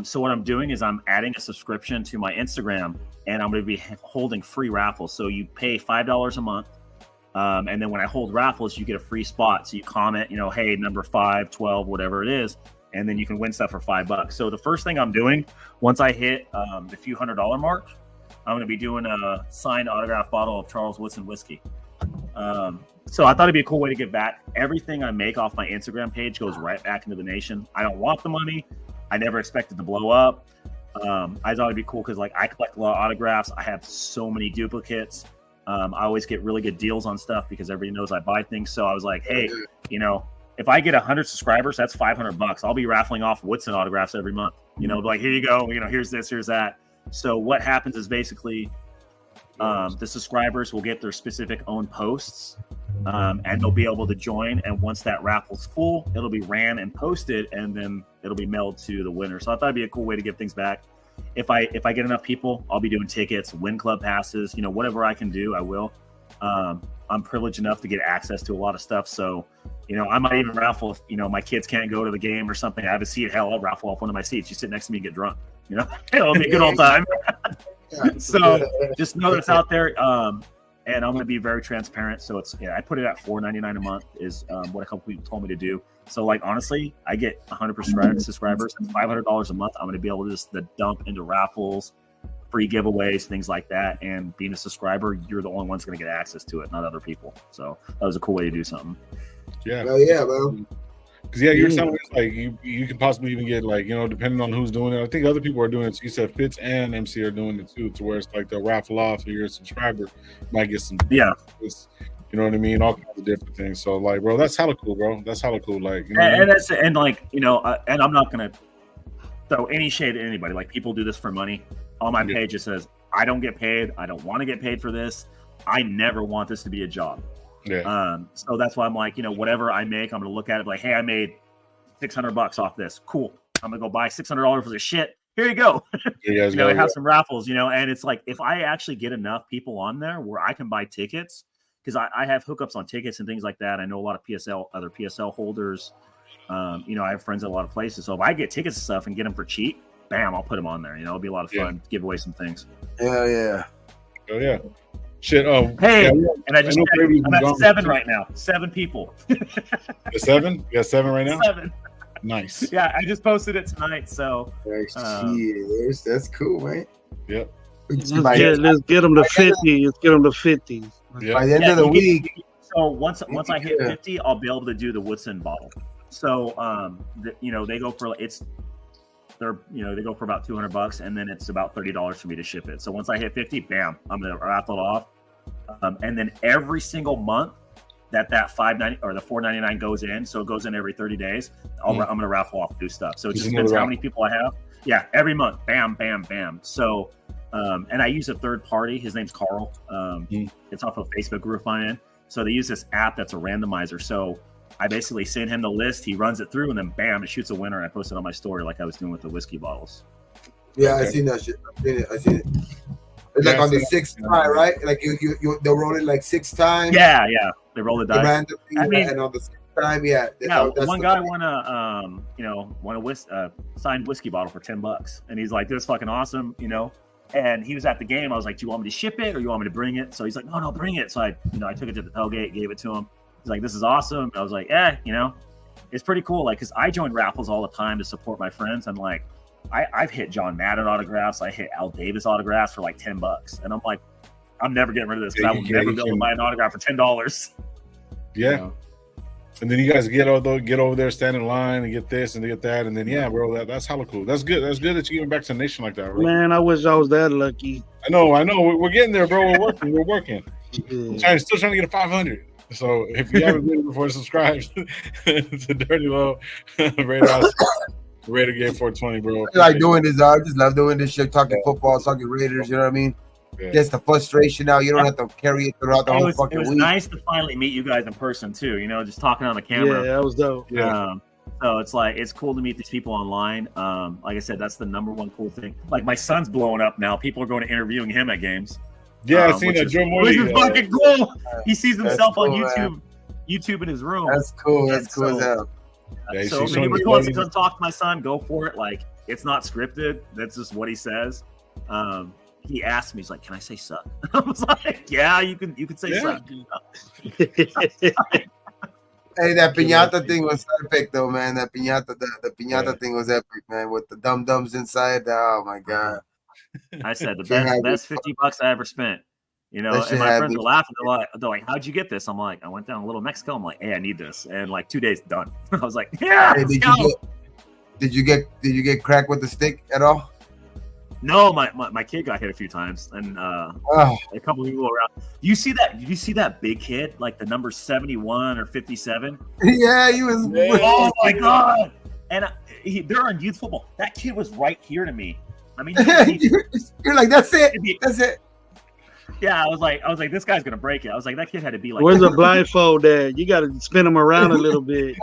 So what I'm doing is I'm adding a subscription to my Instagram, and I'm going to be holding free raffles. So you pay $5 a month. And then when I hold raffles, you get a free spot. So you comment, hey, number 5, 12, whatever it is. And then you can win stuff for $5. So the first thing I'm doing, once I hit the few $100 mark, I'm going to be doing a signed autograph bottle of Charles Woodson whiskey. So I thought it'd be a cool way to give back. Everything I make off my Instagram page goes right back into the nation. I don't want the money. I never expected to blow up. I thought it'd be cool because I collect a lot of autographs. I have so many duplicates. I always get really good deals on stuff because everybody knows I buy things. So I was like, hey, if I get 100 subscribers, that's $500. I'll be raffling off Woodson autographs every month. Like, here you go. Here's this, here's that. So what happens is basically the subscribers will get their specific own posts, and they'll be able to join. And once that raffle's full, it'll be ran and posted, and then it'll be mailed to the winner. So I thought it'd be a cool way to give things back. If I get enough people, I'll be doing tickets, win club passes, whatever I can do, I will. I'm privileged enough to get access to a lot of stuff. So, I might even raffle if, my kids can't go to the game or something. I have a seat. Hell, I'll raffle off one of my seats. You sit next to me and get drunk. It'll be a good old time. So just know it's out there. And I'm going to be very transparent. So I put it at $4.99 a month is what a couple people told me to do. So honestly, I get 100% subscribers. That's $500 a month. I'm going to be able to just dump into raffles, free giveaways, things like that. And being a subscriber, you're the only one's going to get access to it, not other people. So that was a cool way to do something. Yeah. Oh yeah, bro. Because you're telling me you can possibly even get depending on who's doing it. I think other people are doing it. So you said Fitz and MC are doing it too, to where it's they'll raffle off. If you're a subscriber, you might get some. Yeah. You know what I mean? All kinds of different things. So bro, that's hella cool, bro. That's hella cool. And I'm not gonna throw any shade at anybody. People do this for money. On my page it says I don't get paid. I don't want to get paid for this. I never want this to be a job. Yeah. So that's why I'm whatever I make, I'm gonna look at it hey, I made $600 off this. Cool. I'm gonna go buy $600 worth of shit. Here you go. I have some raffles, and it's if I actually get enough people on there where I can buy tickets, because I have hookups on tickets and things like that. I know a lot of other PSL holders. I have friends at a lot of places. So if I get tickets and stuff and get them for cheap, bam, I'll put them on there. It'll be a lot of fun to give away some things. Yeah. Oh yeah. Shit. Oh, hey, and I'm at 7 right now. 7 people. The 7? You got 7 right now? 7. Nice. Yeah, I just posted it tonight. So that's cool, man. Yep. Let's get them to 50. Let's get them to 50. Yep. By the end of the week. So once I hit 50, I'll be able to do the Woodson bottle. So they go for they go for about $200, and then it's about $30 for me to ship it. So once I hit 50, bam, I'm gonna raffle it off. And then every single month that $5.90 or the $4.99 goes in, so it goes in every 30 days. I'm gonna raffle off new stuff. So it just depends how many people I have. Yeah, every month, bam, bam, bam. So and I use a third party. His name's Carl. It's off of a Facebook group I'm in. So they use this app that's a randomizer. So I basically send him the list, he runs it through, and then bam, it shoots a winner. I post it on my story like I was doing with the whiskey bottles. Yeah, okay. I seen that shit. I seen it. It's on the 6th try, right? They'll roll it 6 times. Yeah. They roll the dice. And on the 6th time, one guy won a signed whiskey bottle for $10, and he's like, "This is fucking awesome," And he was at the game. I was like, "Do you want me to ship it or you want me to bring it?" So he's like, "No, bring it." So I took it to the tailgate, gave it to him. He's like, "This is awesome." I was like, it's pretty cool. Because I join raffles all the time to support my friends. And I've hit John Madden autographs. I hit Al Davis autographs for $10. And I'm like, I'm never getting rid of this because I will never be able to buy an autograph for $10. Yeah. And then you guys get over there, stand in line and get this and get that. And then, bro, that's hella cool. That's good. That's good that you're giving back to the nation like that, bro. Man, I wish I was that lucky. I know. We're getting there, bro. We're working. I'm still trying to get a 500. So if you haven't been before, subscribe to Dirty Low Raider Game 420, bro. I like doing this. I just love doing this shit, talking football, talking Raiders. You know what I mean? Yeah. Gets the frustration out. You don't have to carry it throughout the whole fucking week. It was nice to finally meet you guys in person too. Just talking on the camera. Yeah, that was dope. Yeah. So it's like it's cool to meet these people online. Like I said, that's the number one cool thing. Like my son's blowing up now. People are going to interviewing him at games. Yeah, I've seen that. Which is fucking cool. He sees himself cool, on YouTube. Man. YouTube in his room. That's cool. That's cool as hell. Yeah, So if anybody wants to come talk to my son, go for it. Like it's not scripted. That's just what he says. He asked me, he's like, "Can I say suck?" I was like, "Yeah, you can say suck." Hey, that piñata thing was epic, though, man. That piñata, the piñata thing was epic, man. With the dum-dums inside. Oh my god! I said the best $50 I ever spent. You know, and my friends were laughing. They're like, "How'd you get this?" I'm like, "I went down a little Mexico." I'm like, "Hey, I need this," and like 2 days done. I was like, "Yeah, hey, did you get cracked with the stick at all? No, my kid got hit a few times, and a couple people around. Did you see that big kid, like the number 71 or 57? Yeah, he was. Oh my god! And they're on youth football. That kid was right here to me. I mean, you're like, that's it. That's it. Yeah, I was like, this guy's gonna break it. I was like, that kid had to be like. Where's the blindfold at? You got to spin him around a little bit.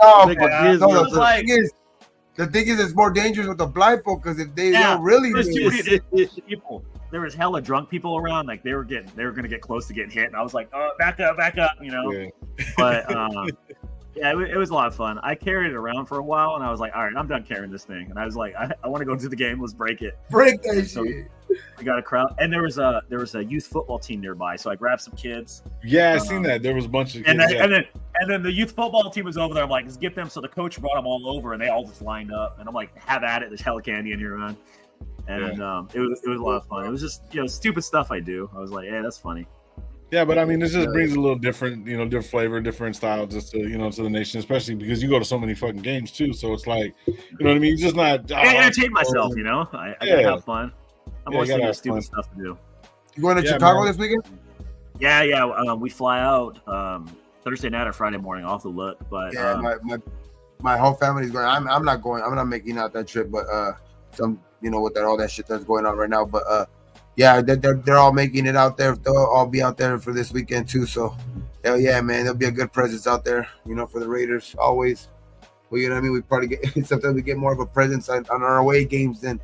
The thing is, it's more dangerous with the blindfold because if they don't really people, there was hella drunk people around. Like they were gonna get close to getting hit, and I was like, "Oh, back up," you know. Yeah. But yeah, it was a lot of fun. I carried it around for a while, and I was like, "All right, I'm done carrying this thing." And I was like, "I want to go to the game. Let's break it." Break that so shit. We got a crowd, and there was a youth football team nearby, so I grabbed some kids. Yeah, I seen that. There was a bunch of kids. And then the youth football team was over there. I'm like, let's get them. So the coach brought them all over, and they all just lined up. And I'm like, have at it. There's hella candy in here, man. And it was a lot of fun. It was just stupid stuff I do. I was like, hey, that's funny. Yeah, but I mean, this just brings a little different, different flavor, different style, just to to the nation, especially because you go to so many fucking games too. So it's like, you know what I mean? You're just not. I entertain myself, I gotta have fun. I'm always thinking of stupid stuff to do. You going to Chicago this weekend? Yeah. We fly out Thursday night or Friday morning. I'll have to look, but my whole family's going. I'm not going. I'm not making out that trip, but some with all that shit that's going on right now. But yeah, they're all making it out there. They'll all be out there for this weekend too. So hell yeah, man, there'll be a good presence out there. For the Raiders always. Well, you know what I mean. We probably get sometimes we get more of a presence on our away games than.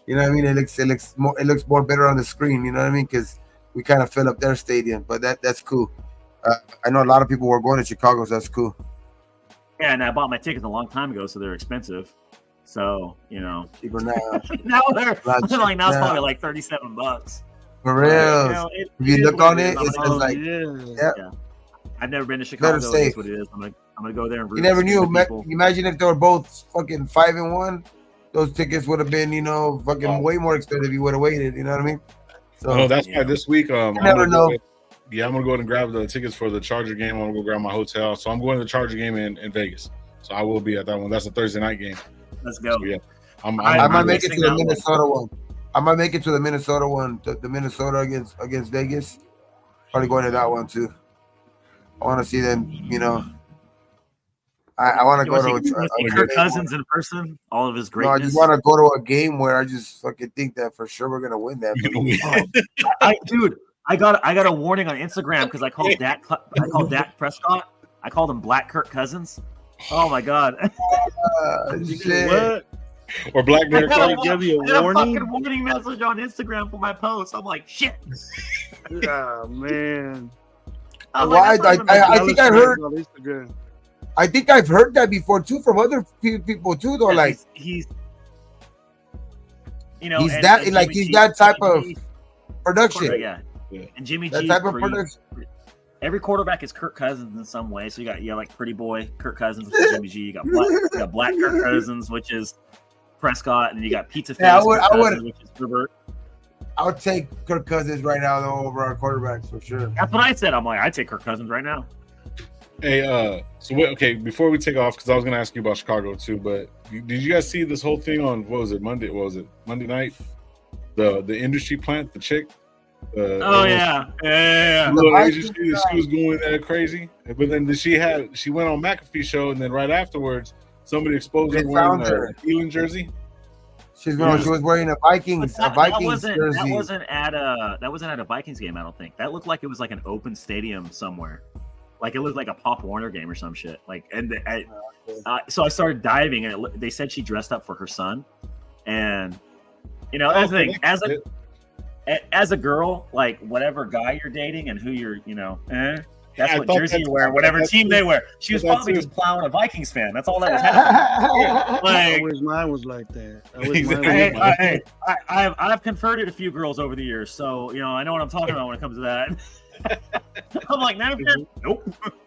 You know what I mean? It looks more better on the screen. You know what I mean? Because we kind of fill up their stadium, but that's cool. I know a lot of people were going to Chicago, so that's cool. Yeah, and I bought my tickets a long time ago, so they're expensive. So cheaper now. now they're like it's probably like $37. For real. If you look on it, it's like yeah. I've never been to Chicago. That's what it is. I'm gonna go there and. You never knew. Imagine if they were both fucking 5-1. Those tickets would have been, fucking way more expensive if you would have waited. You know what I mean? So that's why this week. You never know. I'm gonna go ahead and grab the tickets for the Charger game. I'm gonna go grab my hotel. So I'm going to the Charger game in Vegas. So I will be at that one. That's a Thursday night game. Let's go. So, yeah, I might make it to the Minnesota one. I might make it to the Minnesota one. The Minnesota against Vegas. Probably going to that one too. I want to see them. I want to go to Kirk Cousins in person. All of his greatness. No, I just want to go to a game where I just fucking think that for sure we're gonna win that. I got a warning on Instagram because I called Dak Prescott. I called him Black Kirk Cousins. Oh my god! Shit. What? Or Black Derek Carr give you a warning? fucking warning message on Instagram for my post. I'm like, shit. Oh man. I think I heard. I think I've heard that before too from other people too. Though, like he's he's that type of production. Yeah. And Jimmy G. That type of production. Every quarterback is Kirk Cousins in some way. So you got like Pretty Boy Kirk Cousins, which is Jimmy G. You got Black Kirk Cousins, which is Prescott, and then you got Pizza Face, which is Herbert. I would take Kirk Cousins right now though over our quarterbacks for sure. That's what I said. I'm like, I'd take Kirk Cousins right now. Hey, before we take off, because I was going to ask you about Chicago too, but did you guys see this whole thing on, Monday night? The industry plant, the chick? Yeah. She was going there crazy, but then she went on McAfee show, and then right afterwards, somebody exposed her wearing a Steelers jersey. She was wearing a Vikings jersey. That wasn't at a Vikings game, I don't think. That looked like it was like an open stadium somewhere. Like it looked like a Pop Warner game or some shit. Like, and So I started diving, and they said she dressed up for her son. And that's the thing. As a girl, like whatever guy you're dating and who you're, that's what jersey you wear, whatever team they wear. She was probably just plowing a Vikings fan. That's all that was happening. I wish mine was like that. I've converted a few girls over the years, so I know what I'm talking about when it comes to that. I'm like, nope.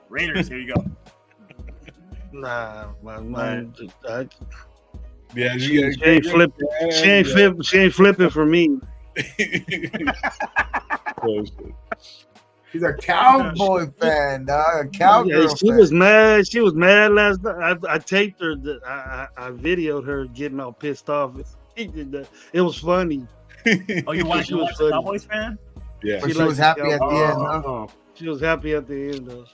Raiders, here you go. Nah, mine. Yeah, she ain't flipping. She ain't flipping for me. He's a cowboy fan, dog. A cowgirl she fan. was mad. She was mad last night. I taped her. I videoed her getting all pissed off. It was funny. Oh, you watched the Cowboys fan? Yeah. But she was happy at the end, huh? She was happy at the end, though.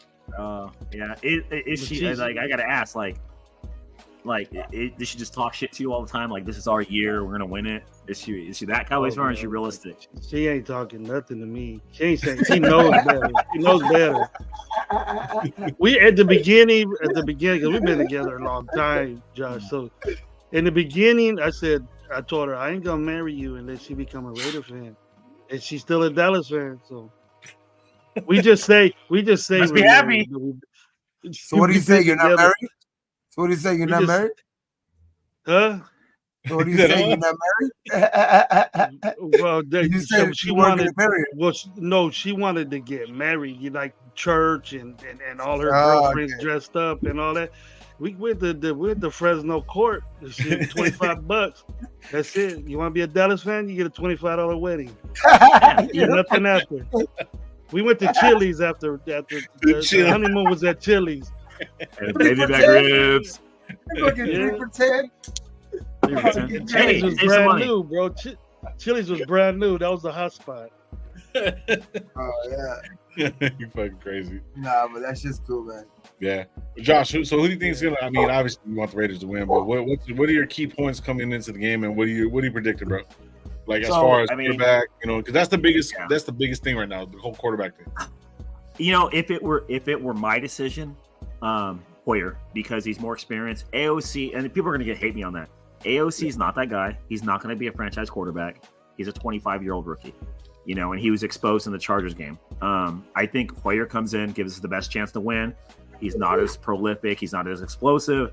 Yeah. Is she like? I gotta ask, like, does she just talk shit to you all the time? Like, this is our year, we're gonna win it. Is she that Cowboys fan, or is she realistic? She ain't talking nothing to me. She ain't saying. She knows better. She knows better. We at the beginning, because we've been together a long time, Josh. So in the beginning, I told her I ain't gonna marry you unless you become a Raider fan, and she's still a Dallas fan. So we just say. Must be happy. So what do you say? You're not married? So what do you say? You're not married? Huh? So what do you say? You're not married? Well, she wanted to marry. Well, no, she wanted to get married. You like church and all her girlfriends dressed up and all that. We went to the Fresno court. $25. That's it. You want to be a Dallas fan? You get a $25 wedding. Nothing after. We went to Chili's after the honeymoon was at Chili's. Baby back ribs. Fucking 3 for 10. Chili's was brand new, bro. Chili's was brand new. That was the hot spot. Oh yeah. You fucking crazy. Nah, but that's just cool, man. Yeah. Josh, so who do you think is gonna? I mean, obviously you want the Raiders to win, but what are your key points coming into the game, and what do you predict, bro? Like as far as quarterback, because that's the biggest that's the biggest thing right now, the whole quarterback thing. If it were my decision, Hoyer, because he's more experienced. AOC, and people are gonna hate me on that. AOC is not that guy. He's not going to be a franchise quarterback. He's a 25-year-old rookie, and he was exposed in the Chargers game. I think Hoyer comes in, gives us the best chance to win. He's not as prolific. He's not as explosive.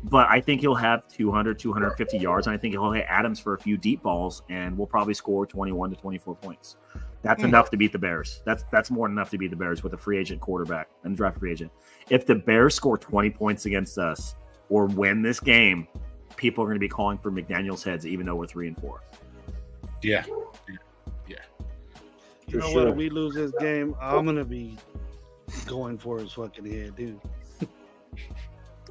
But I think he'll have 200, 250 yards, and I think he'll hit Adams for a few deep balls, and we'll probably score 21 to 24 points. That's enough to beat the Bears. That's more than enough to beat the Bears with a free agent quarterback and draft free agent. If the Bears score 20 points against us or win this game, people are going to be calling for McDaniels heads, even though we're 3-4. Yeah. You know what? If we lose this game, I'm going to be going for his fucking head, dude.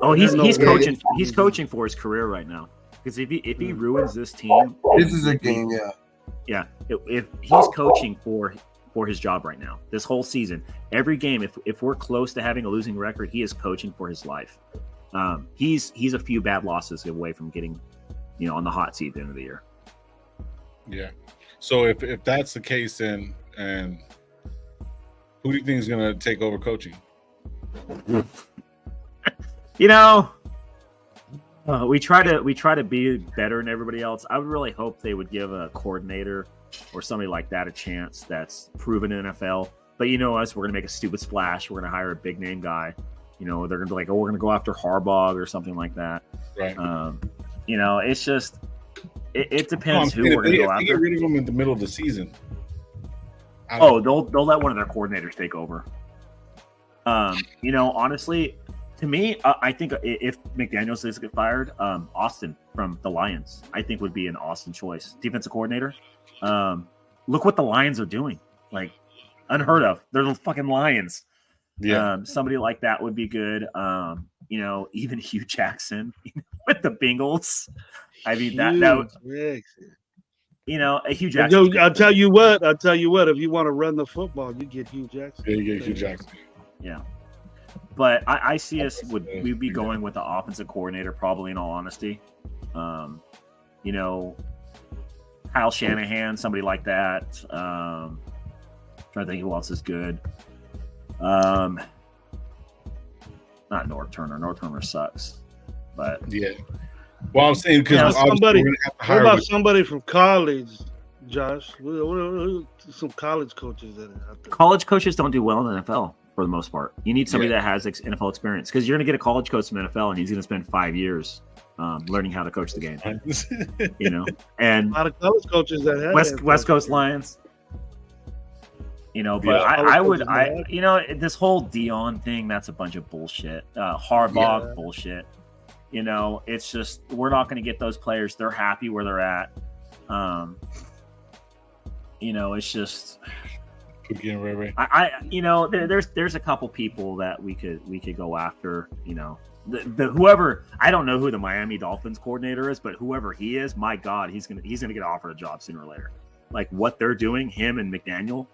Oh, he's coaching. He's coaching for his career right now. Because if he ruins this team, this is a game. Yeah. If he's coaching for his job right now, this whole season, every game, if we're close to having a losing record, he is coaching for his life. He's a few bad losses away from getting, on the hot seat at the end of the year. Yeah. So if that's the case, then and who do you think is going to take over coaching? We try to be better than everybody else. I would really hope they would give a coordinator or somebody like that a chance that's proven in NFL. But us, we're going to make a stupid splash. We're going to hire a big name guy. They're going to be like, oh, we're going to go after Harbaugh or something like that. Right. It's just it depends who we're going to go after. Get rid of them in the middle of the season. They'll let one of their coordinators take over. Honestly, to me, I think if McDaniels does get fired, Austin from the Lions, I think would be an awesome choice. Defensive coordinator. Look what the Lions are doing. Like, unheard of. They're the fucking Lions. Yeah. Somebody like that would be good. Even Hugh Jackson with the Bengals. I mean, that would, a Hugh Jackson. I'll tell you what. If you want to run the football, you get Hugh Jackson. Yeah, you get Hugh Jackson. Yeah. But I see us we'd be going with the offensive coordinator, probably, in all honesty. Kyle Shanahan, somebody like that. Trying to think who else is good. not North Turner. North Turner sucks, but yeah. Well, I'm saying because somebody. What about somebody from college, Josh? What some college coaches that are out there? College coaches don't do well in the NFL for the most part. You need somebody that has NFL experience because you're going to get a college coach from the NFL and he's going to spend 5 years learning how to coach the game. And a lot of college coaches that have West Coast Lions. But I would this whole Dion thing, that's a bunch of bullshit. Harbaugh bullshit. It's just we're not going to get those players. They're happy where they're at. It's just there's a couple people that we could go after. The whoever, I don't know who the Miami Dolphins coordinator is, but whoever he is, my God, he's gonna get offered a job sooner or later. Like what they're doing, him and McDaniel,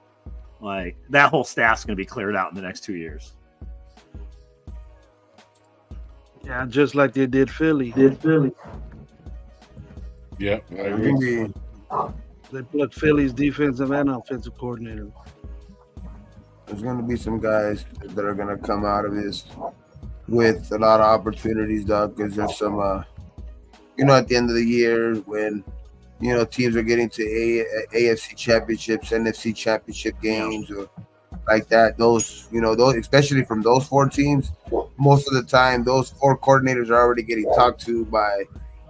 like that whole staff's gonna be cleared out in the next 2 years. Yeah, just like they did Philly. Yeah, I agree. They plucked Philly's defensive and offensive coordinator. There's going to be some guys that are going to come out of this with a lot of opportunities, dog, because there's some, at the end of the year when, teams are getting to AFC championships, NFC championship games, or like that. Those, those, especially from those 4 teams, most of the time, those 4 coordinators are already getting talked to by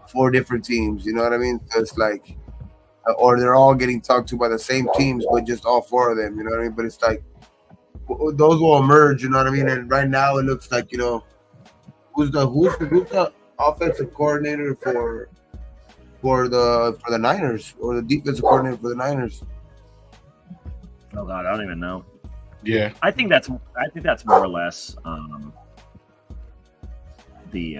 4 different teams. You know what I mean? So it's like, or they're all getting talked to by the same teams, but just all 4 of them. You know what I mean? But it's like those will emerge. You know what I mean? And right now, it looks like who's the offensive coordinator for the Niners, or the defensive coordinator for the Niners? Oh God, I don't even know. Yeah, I think that's more or less the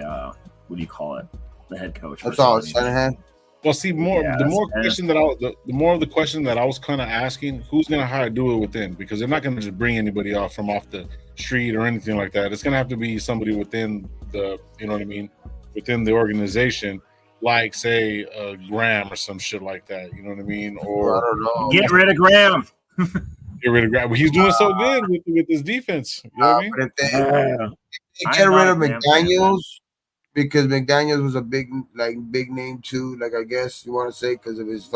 what do you call it? The head coach. That's all. Shanahan. Well, see, the more of the question that I was kind of asking, who's going to hire do it within? Because they're not going to just bring anybody from off the street or anything like that. It's going to have to be somebody within the, within the organization, like say Graham or some shit like that. You know what I mean? Or I don't know. Get rid of Graham. Get rid of Graham. Well, he's doing so good with his defense. You know what I mean? But if they get rid of McDaniels. Because McDaniels was a big name too, like I guess you want to say, because of his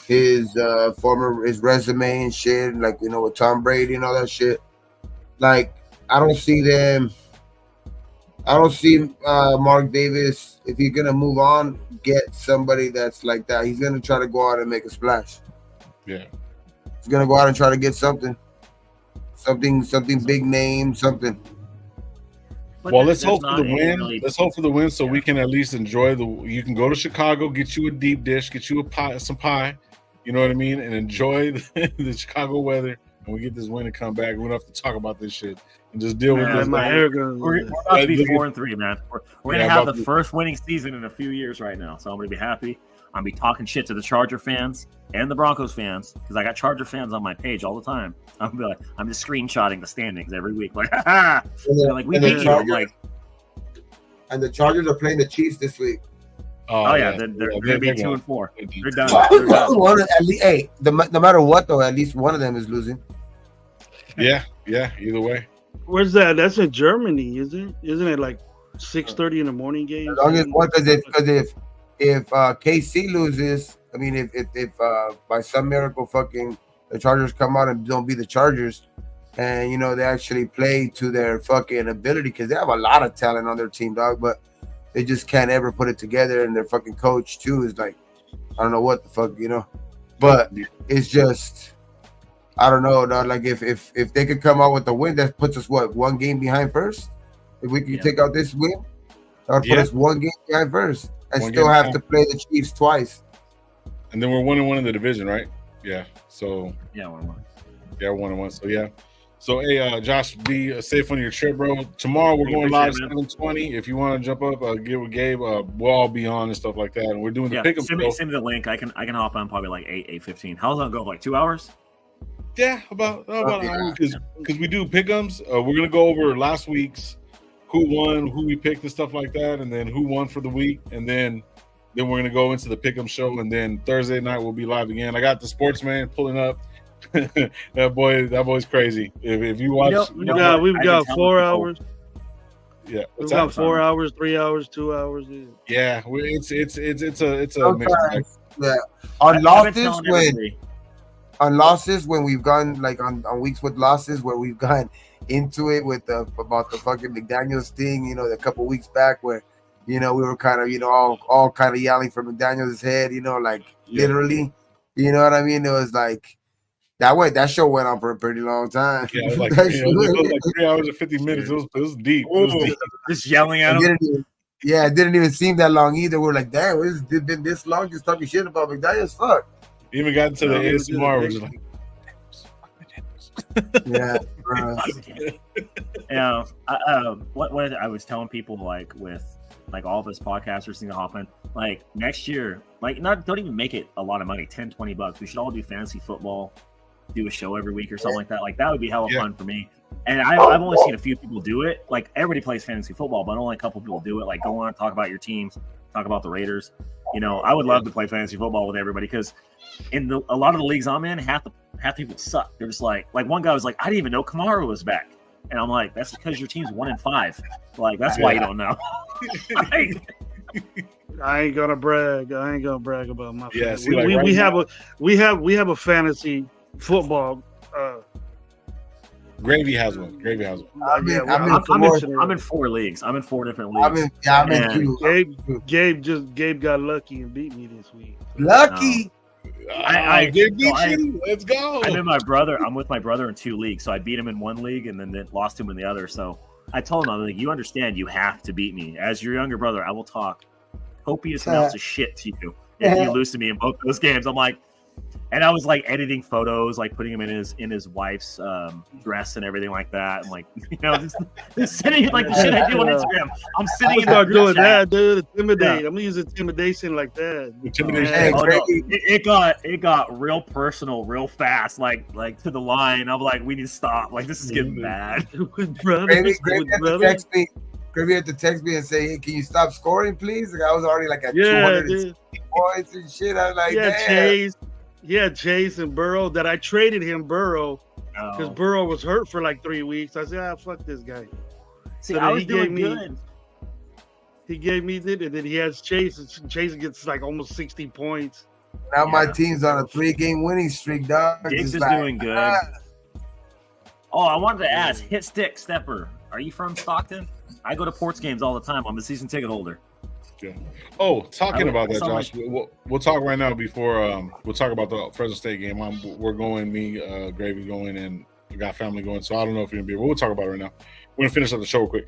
his resume and shit, like with Tom Brady and all that shit. Like I don't see Mark Davis, if he's gonna move on, get somebody that's like that. He's gonna try to go out and make a splash. Yeah, he's gonna go out and try to get something big name, something. But well, let's hope for the win. Really... Let's hope for the win, so we can at least enjoy you can go to Chicago, get you a deep dish, get you some pie. You know what I mean, and enjoy the Chicago weather. And we get this win and come back. We don't have to talk about this shit and just deal with this. We're about to be 4-3, man. We're gonna have the first winning season in a few years right now, so I'm gonna be happy. I'm gonna be talking shit to the Charger fans and the Broncos fans because I got Charger fans on my page all the time. I'm gonna be like, I'm just screenshotting the standings every week, like, like we beat you. Like, and the Chargers are playing the Chiefs this week. Oh yeah, they're gonna be 2-4. They're done. They're done. Hey, no matter what though, at least one of them is losing. Yeah. Either way. Where's that? That's in Germany, isn't it? Like 6:30 in the morning game. As long as because if KC loses, I mean, if by some miracle fucking the Chargers come out and don't beat the Chargers, and they actually play to their fucking ability, because they have a lot of talent on their team, dog, but they just can't ever put it together, and their fucking coach too is like, I don't know what the fuck, but it's just, I don't know, dog. Like if they could come out with a win, that puts us one game behind first. If we can take out this win, that would put us one game behind first. I still have to play the Chiefs twice. And then we're 1-1 in the division, right? Yeah. So 1-1. Yeah, 1-1. So yeah. So hey, Josh, be safe on your trip, bro. Tomorrow we're going live 7:20. If you want to jump up, get with Gabe. We'll all be on and stuff like that. And we're doing the pickup. Send me the link. I can hop on probably like 8:15. How long go? Like 2 hours? Yeah, about an hour, because we do pick'ems. We're gonna go over last week's who won, who we picked, and stuff like that, and then who won for the week, and then we're gonna go into the pick'em show, and then Thursday night we'll be live again. I got the sportsman pulling up. that boy's crazy. If you watch, we've got 4 hours. Yeah, We've got 4 hours, 3 hours, 2 hours. Yeah, it's a sometimes, yeah. On losses when we've gone like on weeks with losses where we've gone into it with about the fucking McDaniels thing, you know, a couple weeks back where, you know, we were kind of, you know, all kind of yelling for McDaniels' head, you know, like literally, you know what I mean? It was like that show went on for a pretty long time. Yeah, it was like 3 hours and 50 minutes. It was deep. It was deep. Just yelling at him. It didn't even seem that long either. We're like, damn, it's been this long just talking shit about McDaniels. Fuck. Even got into the ASMR, was like, yeah. You know, what I was telling people, like with like all of us podcasters in the Hoffman, like next year, like don't even make it a lot of money, $10-20. We should all do fantasy football, do a show every week or something like that. Like that would be hella fun for me. And I've only seen a few people do it. Like everybody plays fantasy football, but only a couple people do it. Like go on, talk about your teams, talk about the Raiders. You know, I would love to play fantasy football with everybody because in a lot of the leagues I'm in, half the people suck. They're just like one guy was like, I didn't even know Kamara was back, and I'm like, that's because your team's 1-5. Like that's why you don't know. I ain't gonna brag. About my. Yeah, we have a fantasy football. Gravy has one. I'm in 4 leagues. I'm in 4 different leagues. I'm in 2. Gabe got lucky and beat me this week. Lucky. I did beat you. Let's go. I'm with my brother in 2 leagues. So I beat him in 1 league and then lost him in the other. So I told him, I'm like, you understand, you have to beat me. As your younger brother, I will talk copious amounts of shit to you if you lose to me in both those games. I'm like, and I was like editing photos, like putting him in his wife's dress and everything like that. I'm like, you know, this sitting like the shit I do on Instagram. I'm sitting in start doing that, dude. Intimidate. Yeah. I'm gonna use intimidation like that. Intimidation. It got real personal, real fast, like to the line. I'm like, we need to stop. Like this is getting bad. Gravy had to text me and say, hey, can you stop scoring, please? Like, I was already like at 260 points and shit. I was like, Chase and Burrow that I traded him Burrow because Burrow was hurt for like 3 weeks. I said, fuck this guy. See, so I was doing good. He gave me it, and then he has Chase, and Chase gets like almost 60 points. Now my team's on a 3-game winning streak, dog. Gates is doing good. Oh, I wanted to ask, Hit Stick Stepper, are you from Stockton? I go to Ports games all the time. I'm a season ticket holder. Yeah. Oh, talking about that, Josh. We'll talk right now before we'll talk about the Fresno State game. We're going, Gravy going, and we got family going. So I don't know if you're gonna be. We'll talk about it right now. We're gonna finish up the show real quick.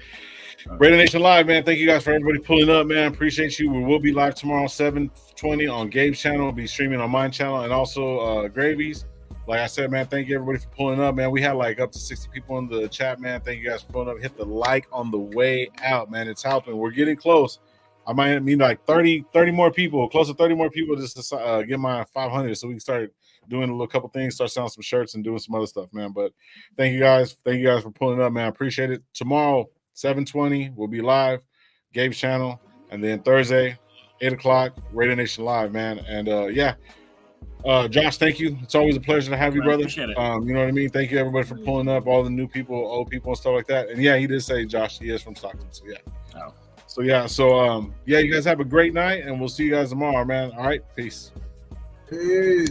Raider Nation Live, man. Thank you guys for everybody pulling up, man. Appreciate you. We will be live tomorrow 7:20 on Gabe's channel. We'll be streaming on my channel and also Gravy's. Like I said, man, thank you everybody for pulling up, man. We had like up to 60 people in the chat, man. Thank you guys for pulling up. Hit the like on the way out, man. It's helping. We're getting close. I might need like 30 more people, close to 30 more people just to get my 500 so we can start doing a little couple things, start selling some shirts and doing some other stuff, man. But thank you guys. Thank you guys for pulling up, man. I appreciate it. Tomorrow, 7:20, we'll be live, Gabe's channel. And then Thursday, 8 o'clock, Raider Nation Live, man. And Josh, thank you. It's always a pleasure to have you, brother. Appreciate it. You know what I mean? Thank you, everybody, for pulling up, all the new people, old people, and stuff like that. And yeah, he did say, Josh, he is from Stockton. So yeah. Oh. So you guys have a great night, and we'll see you guys tomorrow, man. All right, peace. Peace.